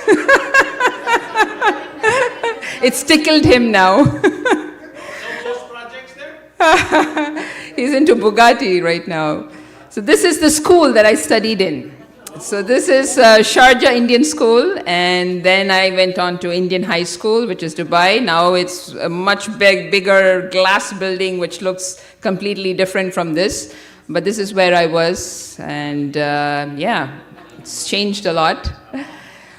It's tickled him now. He's into Bugatti right now. So this is the school that I studied in. So this is Sharjah Indian School, and then I went on to Indian High School, which is Dubai. Now it's a much bigger glass building, which looks completely different from this. But this is where I was, and yeah, it's changed a lot.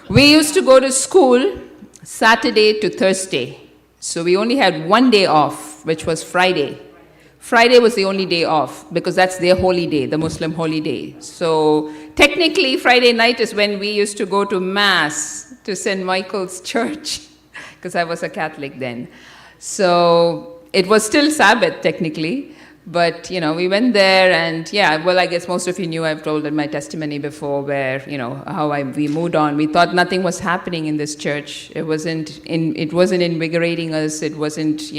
We used to go to school Saturday to Thursday. So we only had one day off, which was Friday. Friday was the only day off because that's their holy day, the Muslim holy day. So technically Friday night is when we used to go to Mass to St. Michael's Church because I was a Catholic then. So it was still Sabbath technically. But, we went there and, yeah, well, I guess most of you knew I've told in my testimony before where, how we moved on. We thought nothing was happening in this church. It wasn't invigorating us. It wasn't,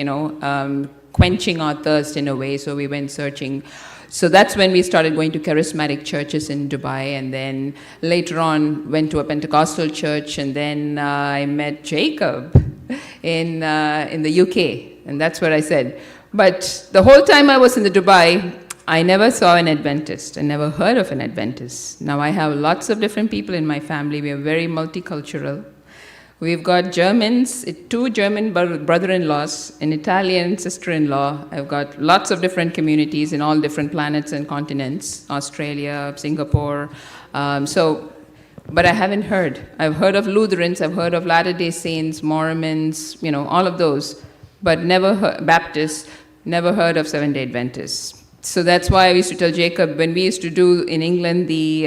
quenching our thirst in a way. So we went searching. So that's when we started going to charismatic churches in Dubai. And then later on went to a Pentecostal church. And then I met Jacob in the UK. And that's where I said... But the whole time I was in the Dubai, I never saw an Adventist. I never heard of an Adventist. Now I have lots of different people in my family. We are very multicultural. We've got Germans, 2 German brother-in-laws, an Italian sister-in-law. I've got lots of different communities in all different planets and continents, Australia, Singapore. But I haven't heard. I've heard of Lutherans, I've heard of Latter-day Saints, Mormons, all of those. But never heard, Baptists, never heard of Seventh-day Adventists. So that's why I used to tell Jacob, when we used to do in England the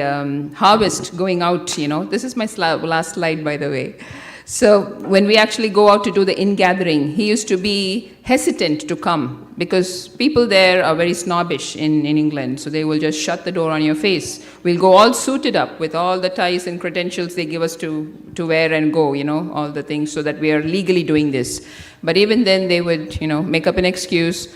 harvest, going out, this is my last slide, by the way. So when we actually go out to do the ingathering, he used to be hesitant to come because people there are very snobbish in England. So they will just shut the door on your face. We'll go all suited up with all the ties and credentials they give us to wear and go, all the things so that we are legally doing this. But even then they would, make up an excuse.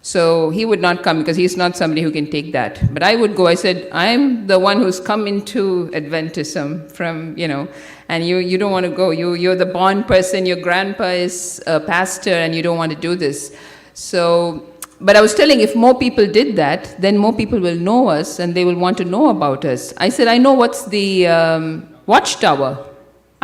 So he would not come because he's not somebody who can take that. But I would go. I said, I'm the one who's come into Adventism from, and you don't want to go. You're the born person. Your grandpa is a pastor and you don't want to do this. So, but I was telling, if more people did that, then more people will know us and they will want to know about us. I said, I know what's the watchtower.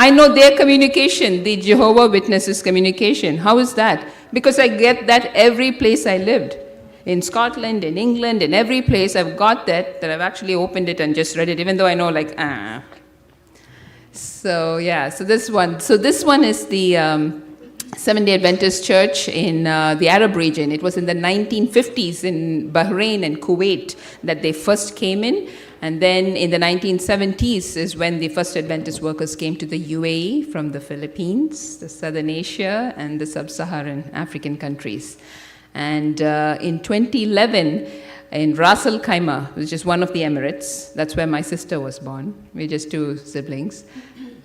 I know their communication, the Jehovah's Witnesses communication. How is that? Because I get that every place I lived. In Scotland, in England, in every place I've got that I've actually opened it and just read it, even though I know So yeah, so this one. So this one is the Seventh-day Adventist Church in the Arab region. It was in the 1950s in Bahrain and Kuwait that they first came in. And then in the 1970s is when the first Adventist workers came to the UAE from the Philippines, the Southern Asia, and the Sub-Saharan African countries. And in 2011, in Ras Al Khaimah, which is one of the Emirates. That's where my sister was born. We're just two siblings.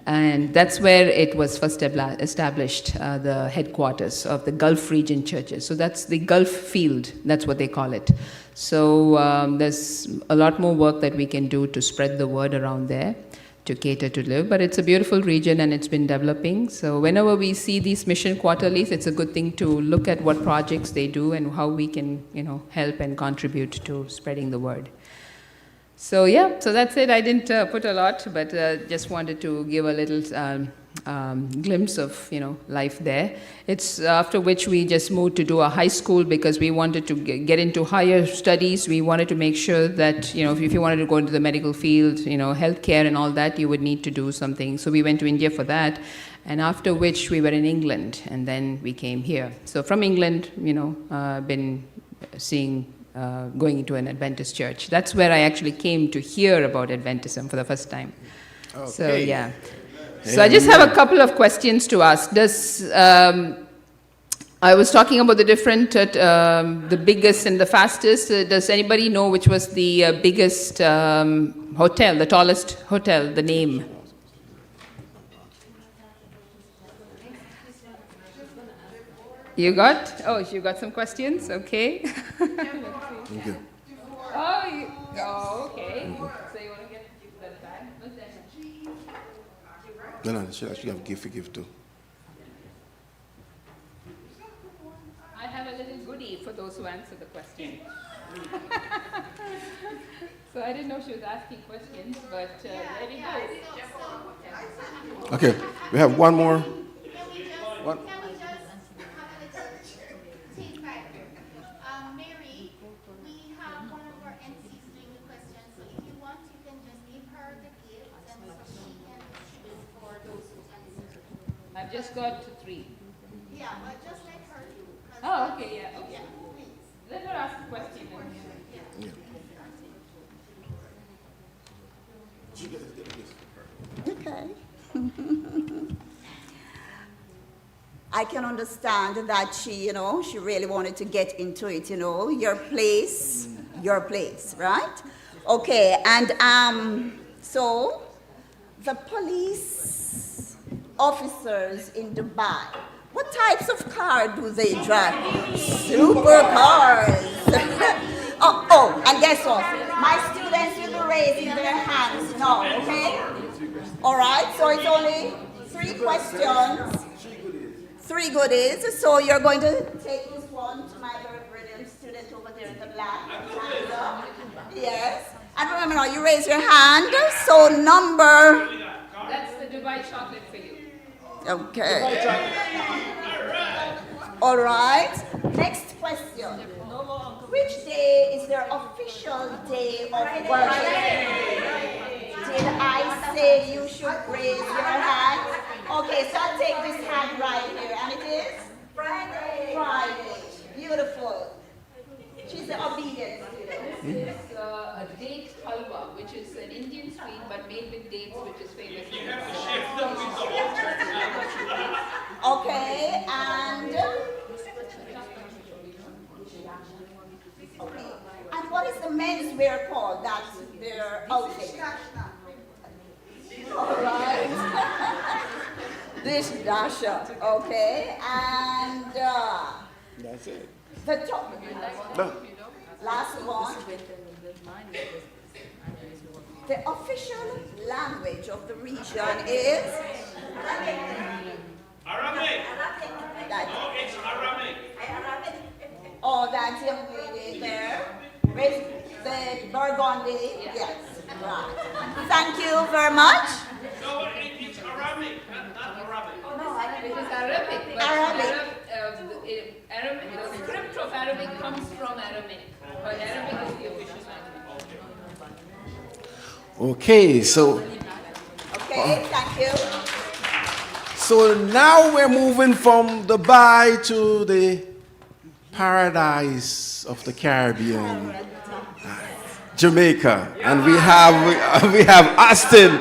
And that's where it was first established, the headquarters of the Gulf region churches. So that's the Gulf field, that's what they call it. So there's a lot more work that we can do to spread the word around there, to cater to live. But it's a beautiful region and it's been developing. So whenever we see these mission quarterlies, it's a good thing to look at what projects they do and how we can, help and contribute to spreading the word. So yeah, so that's it. I didn't put a lot, but just wanted to give a little glimpse of life there. It's after which we just moved to do a high school because we wanted to get into higher studies. We wanted to make sure that if you wanted to go into the medical field, healthcare and all that, you would need to do something. So we went to India for that, and after which we were in England, and then we came here. So from England, been seeing. Going into an Adventist church. That's where I actually came to hear about Adventism for the first time. Okay. So yeah. So I just have a couple of questions to ask. I was talking about the different, the biggest and the fastest. Does anybody know which was the biggest hotel, the tallest hotel, the name? You got some questions? Okay. Thank you. Okay. So you want to give that back? What's that? No, she actually have gift too. I have a little goodie for those who answer the question. So I didn't know she was asking questions, but there we go. Okay, we have one more. One. I've just got 3. Yeah, but just let her do. Oh, okay, yeah, okay. Let her ask a question. Okay. I can understand that she really wanted to get into it, your place, right? Okay, and so the police officers in Dubai, what types of car do they drive? Supercars. And guess what? My students will be raising their hands now, okay? All right, so it's only 3 questions, 3 goodies. So you're going to take this one to my very brilliant student over there in the black. Yes. And remember now, you raise your hand. So number... That's the Dubai chocolate for you. Okay. All right. Next question. Which day is their official day of worship? Did I say you should raise your hand? Okay, so I'll take this hand right here. And it is? Friday. Friday. Beautiful. She's the obedient student. It's a date halwa, which is an Indian sweet but made with dates, which is famous. Okay, and... Okay. And what is the men's wear called? That's their outfit. All right. This dasha. Okay, and That's it. the top. No. Last one. The official language of the region is Arabic. That. No, it's Arabic. Oh, that young lady there. Raise the Burgundy. Yes. Right. Thank you very much. No, it's Arabic, not Arabic. Oh, no, it is Arabic. But Arabic. Arabic, the script of Arabic comes from Aramaic, but Arabic is the official language. Okay, so Okay, thank you. so now we're moving from Dubai to the paradise of the Caribbean, Jamaica, and we have Austin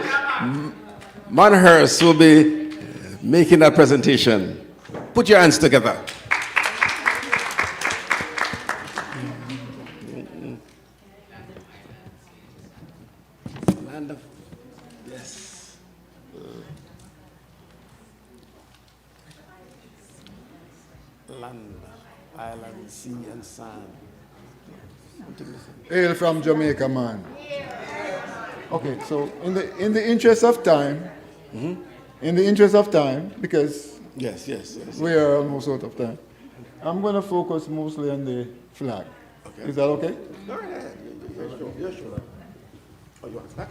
Manhurst who will be making that presentation. Put your hands together. land, island, sea, and sand. Hail from Jamaica, man. Okay, so in the interest of time, because yes, we are almost out of time, I'm going to focus mostly on the flag. Okay. Is that okay? All right. Yeah, sure. Oh, you want to start?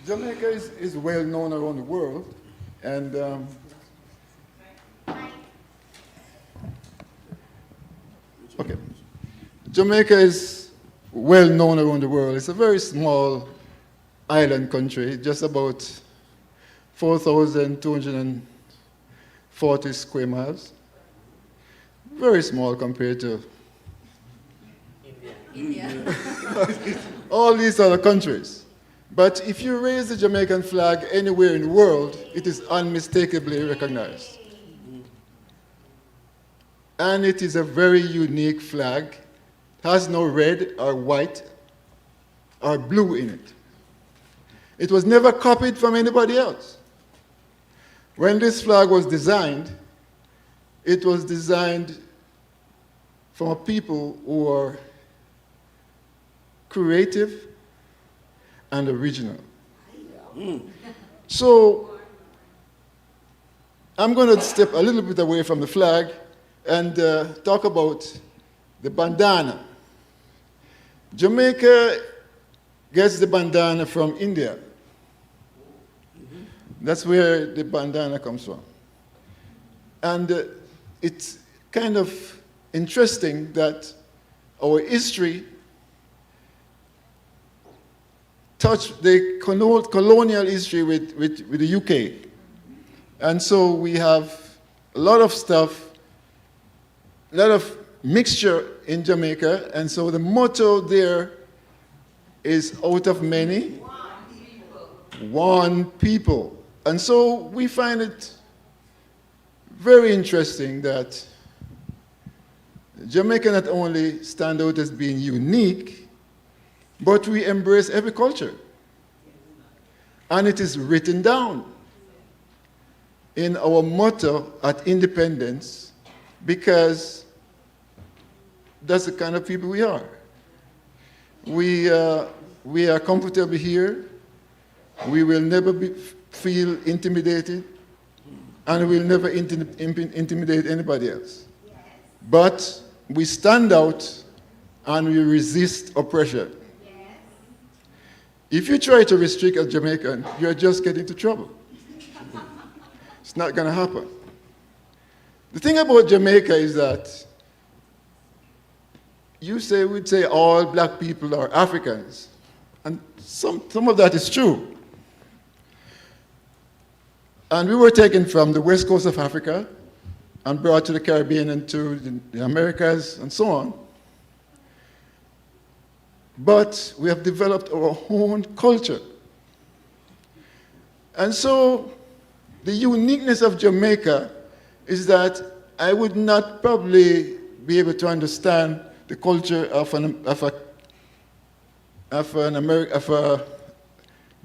Jamaica is well known around the world, and okay, Jamaica is well known around the world. It's a very small island country, just about 4,240 square miles. Very small compared to India. all these other countries. But if you raise the Jamaican flag anywhere in the world, it is unmistakably recognized. And it is a very unique flag. It has no red or white or blue in it. It was never copied from anybody else. When this flag was designed, it was designed from a people who are creative and original. So I'm going to step a little bit away from the flag and talk about the bandana. Jamaica gets the bandana from India. That's where the bandana comes from. And it's kind of interesting that our history touched the colonial history with the UK. And so we have a lot of stuff, a lot of mixture in Jamaica, and so the motto there is out of many, one people. And so we find it very interesting that Jamaica not only stand out as being unique, but we embrace every culture. And it is written down in our motto at independence because that's the kind of people we are. We are comfortable here. We will never feel intimidated, and we'll never intimidate anybody else. But we stand out and we resist oppression. If you try to restrict a Jamaican, you're just getting into trouble. It's not going to happen. The thing about Jamaica is that we'd say all black people are Africans. And some of that is true. And we were taken from the west coast of Africa and brought to the Caribbean and to the Americas and so on. But we have developed our own culture. And so the uniqueness of Jamaica is that I would not probably be able to understand the culture of a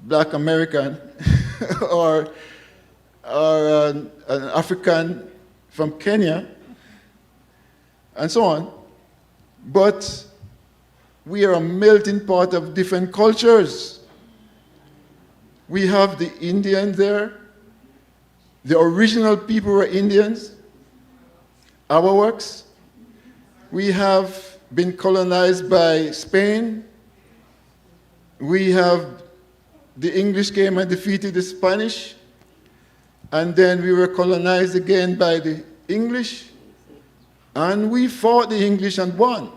black American or an African from Kenya and so on. But we are a melting pot of different cultures. We have the Indians there. The original people were Indians, our works. We have been colonized by Spain. The English came and defeated the Spanish. And then we were colonized again by the English. And we fought the English and won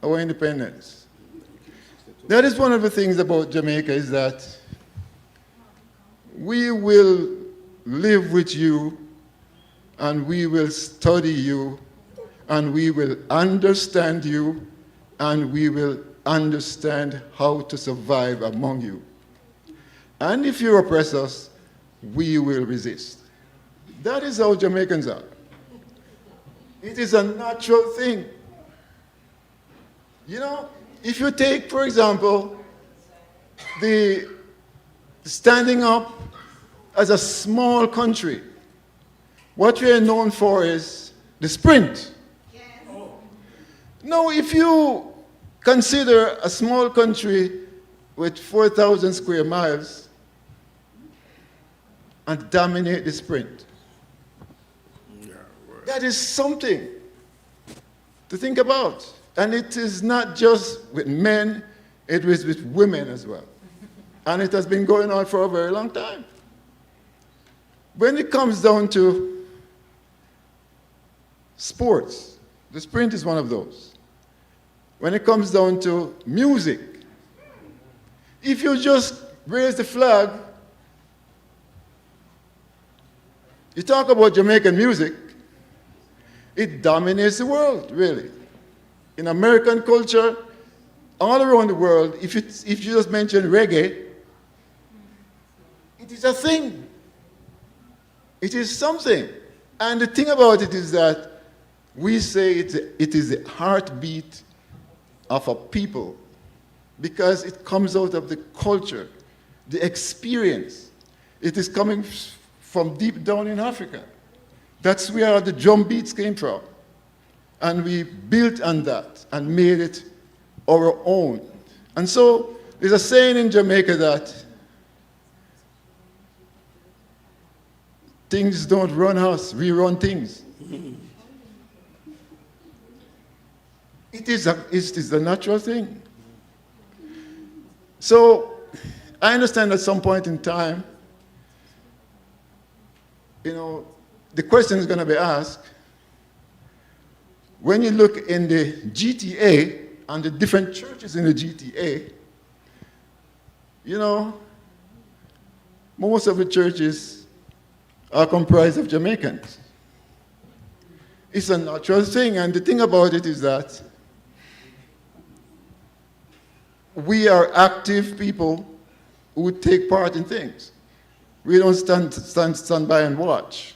our independence. That is one of the things about Jamaica, is that we will live with you, and we will study you, and we will understand you, and we will understand how to survive among you. And if you oppress us, we will resist. That is how Jamaicans are. It is a natural thing. You know, if you take, for example, the standing up as a small country, what we are known for is the sprint. Now, if you consider a small country with 4,000 square miles and dominate the sprint, that is something to think about. And it is not just with men, it is with women as well. And it has been going on for a very long time. When it comes down to sports, the sprint is one of those. When it comes down to music, if you just raise the flag, you talk about Jamaican music, it dominates the world, really. In American culture, all around the world, if you just mention reggae, it is a thing. It is something. And the thing about it is that we say it is the heartbeat of a people because it comes out of the culture, the experience. It is coming from deep down in Africa. That's where the drum beats came from. And we built on that and made it our own. And so there's a saying in Jamaica that things don't run us, we run things. It is a natural thing. So I understand at some point in time, you know, the question is going to be asked, when you look in the GTA and the different churches in the GTA, you know, most of the churches are comprised of Jamaicans. It's a natural thing, and the thing about it is that we are active people who take part in things. We don't stand by and watch.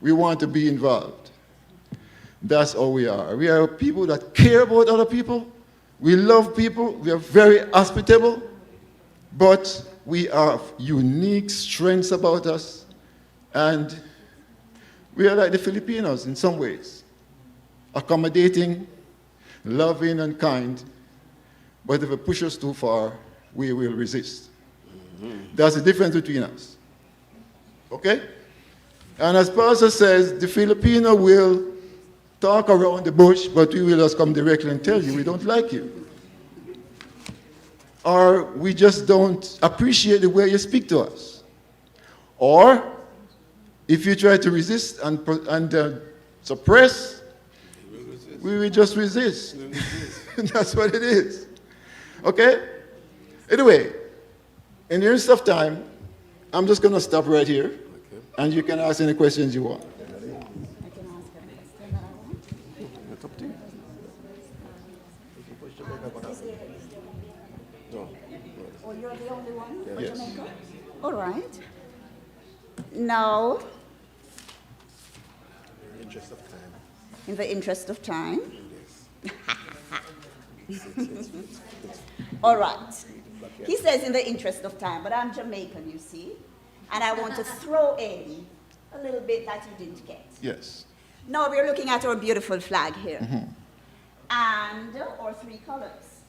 We want to be involved. That's all we are. We are people that care about other people. We love people. We are very hospitable. But we have unique strengths about us. And we are like the Filipinos in some ways. Accommodating, loving, and kind. But if it pushes us too far, we will resist. That's the difference between us. Okay? And as Pastor says, the Filipino will talk around the bush, but we will just come directly and tell you we don't like you. Or we just don't appreciate the way you speak to us. Or if you try to resist and suppress, we will just resist. That's what it is. Okay? Anyway, in the interest of time, I'm just going to stop right here, and you can ask any questions you want. Oh, you're the only one for Yes. Jamaica? All right. Now, in the interest of time. All right. He says in the interest of time, but I'm Jamaican, you see, and I want to throw in a little bit that you didn't get. Yes. Now we're looking at our beautiful flag here, and our three colors.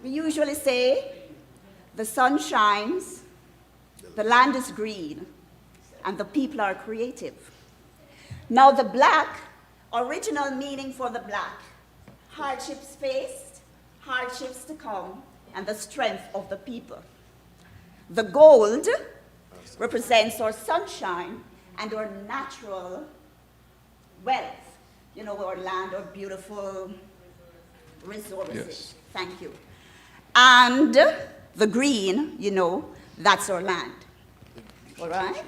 We usually say the sun shines, the land is green, and the people are creative. Now the black, original meaning for the black, hardships faced, hardships to come, and the strength of the people. The gold represents our sunshine and our natural wealth. You know, our land, our beautiful resources. Yes. Thank you. And the green, you know, that's our land. All right?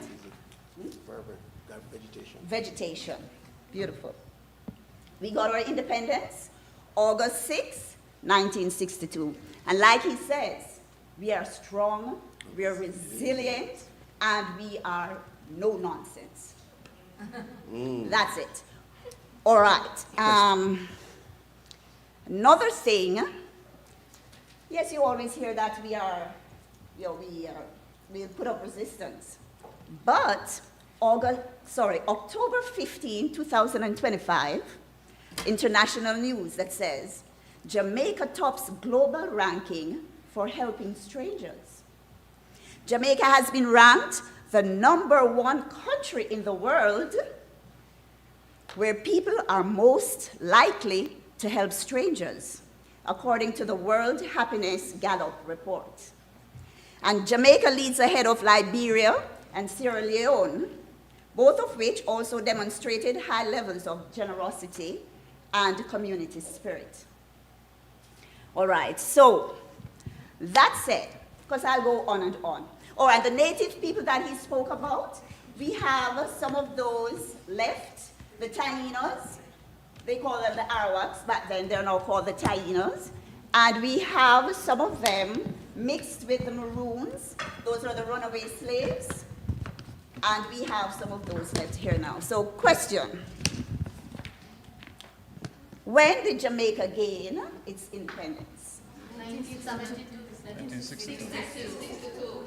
Vegetation. Beautiful. We got our independence August 6, 1962. And like he says, we are strong we are resilient, and we are no nonsense. That's it. All right. Another thing, yes, you always hear that we'll put up resistance. But October 15, 2025, international news that says, Jamaica tops global ranking for helping strangers. Jamaica has been ranked the #1 country in the world where people are most likely to help strangers, according to the World Happiness Gallup report. And Jamaica leads ahead of Liberia and Sierra Leone, both of which also demonstrated high levels of generosity and community spirit. All right, so that said, because I'll go on and on. Oh, and the native people that he spoke about, we have some of those left, the Tainos. They call them the Arawaks, back then they're now called the Tainos. And we have some of them mixed with the Maroons. Those are the runaway slaves. And we have some of those left here now. So question. When did Jamaica gain its independence? 1962.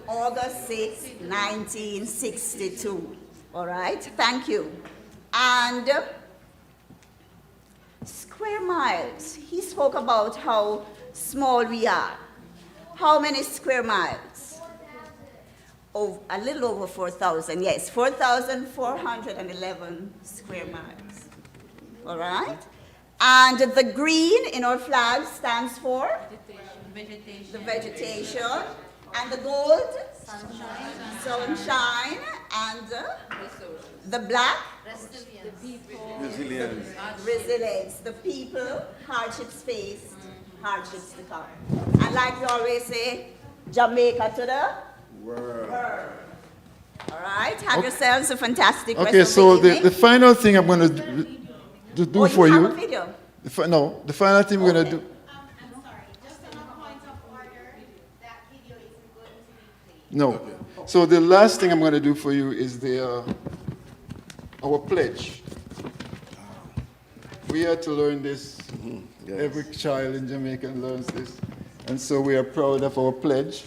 August 6, 1962. All right, thank you. And square miles. He spoke about how small we are. How many square miles? Oh, a little over 4,000, yes, 4,411 square miles. All right? And the green in our flag stands for? Vegetation. The vegetation. And the gold? Sunshine. And the black? Resilience. Resilience. The people, hardships faced, hardships to come. And like we always say, Jamaica to the world. All right, have yourselves a fantastic rest Okay, of so the evening. the final thing I'm going to do for you you. have a video? The final thing we're going to do. No. So the last thing I'm going to do for you is our pledge. We had to learn this. Yes. Every child in Jamaica learns this. And so we are proud of our pledge.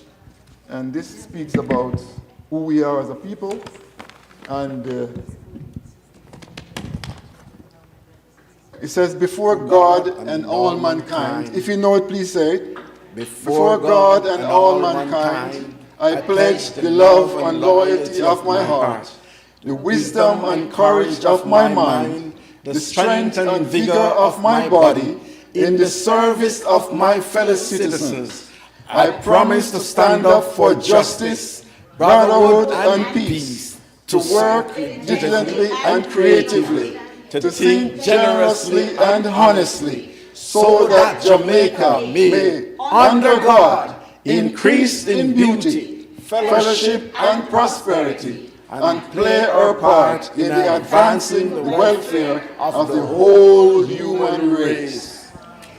And this speaks about who we are as a people. And it says, before God and all mankind. If you know it, please say it. Before God and all mankind, I pledge the love and loyalty of my heart, the wisdom and courage of my mind, the strength and vigor of my body, in the service of my fellow citizens. I promise to stand up for justice, brotherhood, and peace, to work diligently and creatively, to think generously and honestly, so that Jamaica may, under God, increase in beauty, fellowship, and prosperity, and play our part in the advancing the welfare of the whole human race.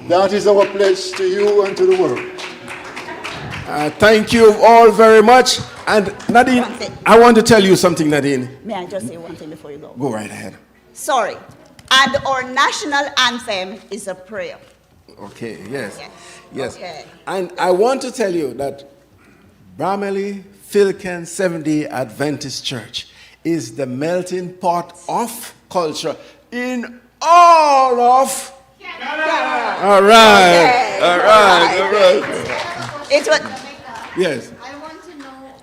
That is our pledge to you and to the world. Thank you all very much. And Nadine, I want to tell you something, Nadine. May I just say one thing before you go? Go right ahead. Sorry. And our national anthem is a prayer. Okay, yes. Yes. Okay. And I want to tell you that Bramalea Filipino Seventh-day Adventist Church is the melting pot of culture in all of Canada. All right. Okay. All right. All right. It was. Yes. I want to know,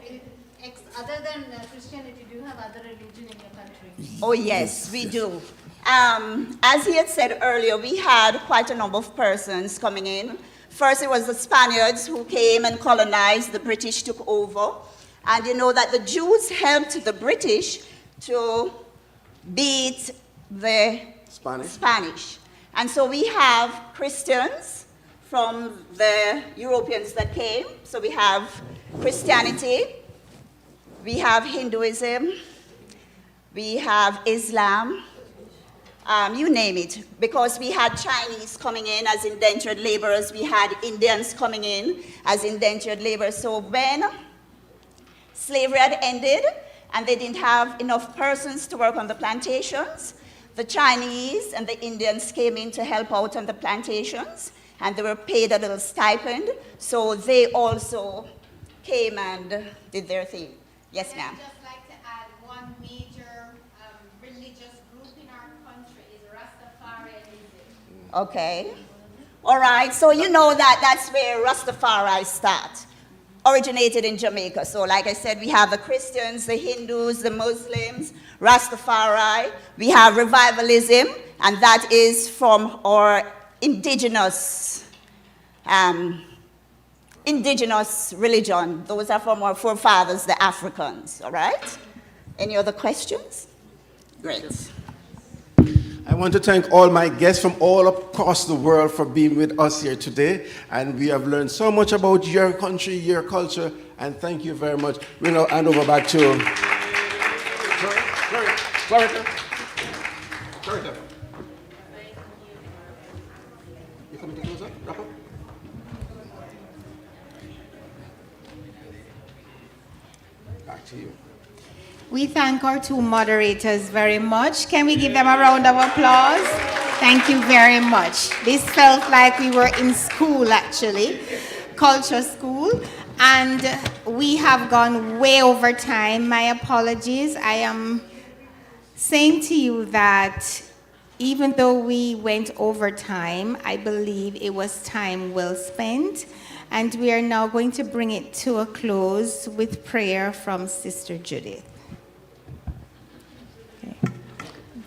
if, other than Christianity, do you have other religion in your country? Oh, yes, we do. As he had said earlier, we had quite a number of persons coming in. First, it was the Spaniards who came and colonized. The British took over. And you know that the Jews helped the British to beat the Spanish. And so we have Christians from the Europeans that came. So we have Christianity, we have Hinduism, we have Islam, you name it. Because we had Chinese coming in as indentured laborers, we had Indians coming in as indentured laborers. So when slavery had ended and they didn't have enough persons to work on the plantations, the Chinese and the Indians came in to help out on the plantations, and they were paid a little stipend, so they also came and did their thing. Yes, ma'am. I'd just like to add one major religious group in our country is Rastafarianism. Okay. All right, so you know that that's where Rastafari start. Originated in Jamaica. So like I said, we have the Christians, the Hindus, the Muslims, Rastafari. We have revivalism, and that is from our indigenous religion. Those are from our forefathers, the Africans, all right? Any other questions? Great. I want to thank all my guests from all across the world for being with us here today. And we have learned so much about your country, your culture, and thank you very much. We'll now hand over back to Clarita. Clarita. You coming to close up? Wrap up? Back to you. We thank our two moderators very much. Can we give them a round of applause? Thank you very much. This felt like we were in school, actually, culture school, and we have gone way over time. My apologies. I am saying to you that even though we went over time, I believe it was time well spent, and we are now going to bring it to a close with prayer from Sister Judith.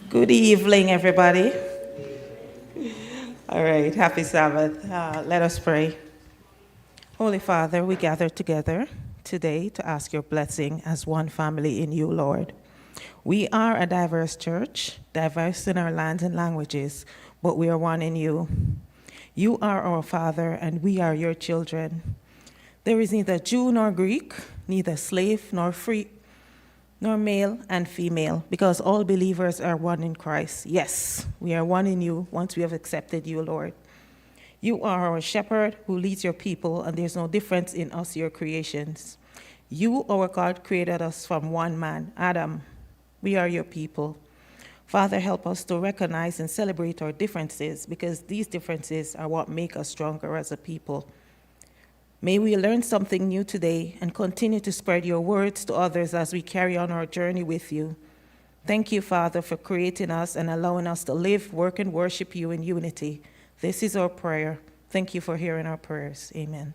Good evening, everybody. All right, happy Sabbath. Let us pray. Holy Father, we gather together today to ask your blessing as one family in you, Lord. We are a diverse church, diverse in our lands and languages, but we are one in you. You are our Father, and we are your children. There is neither Jew nor Greek, neither slave nor free, nor male and female, because all believers are one in Christ. Yes, we are one in you once we have accepted you, Lord. You are our shepherd who leads your people, and there's no difference in us, your creations. You, our God, created us from one man, Adam. We are your people. Father, help us to recognize and celebrate our differences, because these differences are what make us stronger as a people. May we learn something new today and continue to spread your words to others as we carry on our journey with you. Thank you, Father, for creating us and allowing us to live, work, and worship you in unity. This is our prayer. Thank you for hearing our prayers. Amen.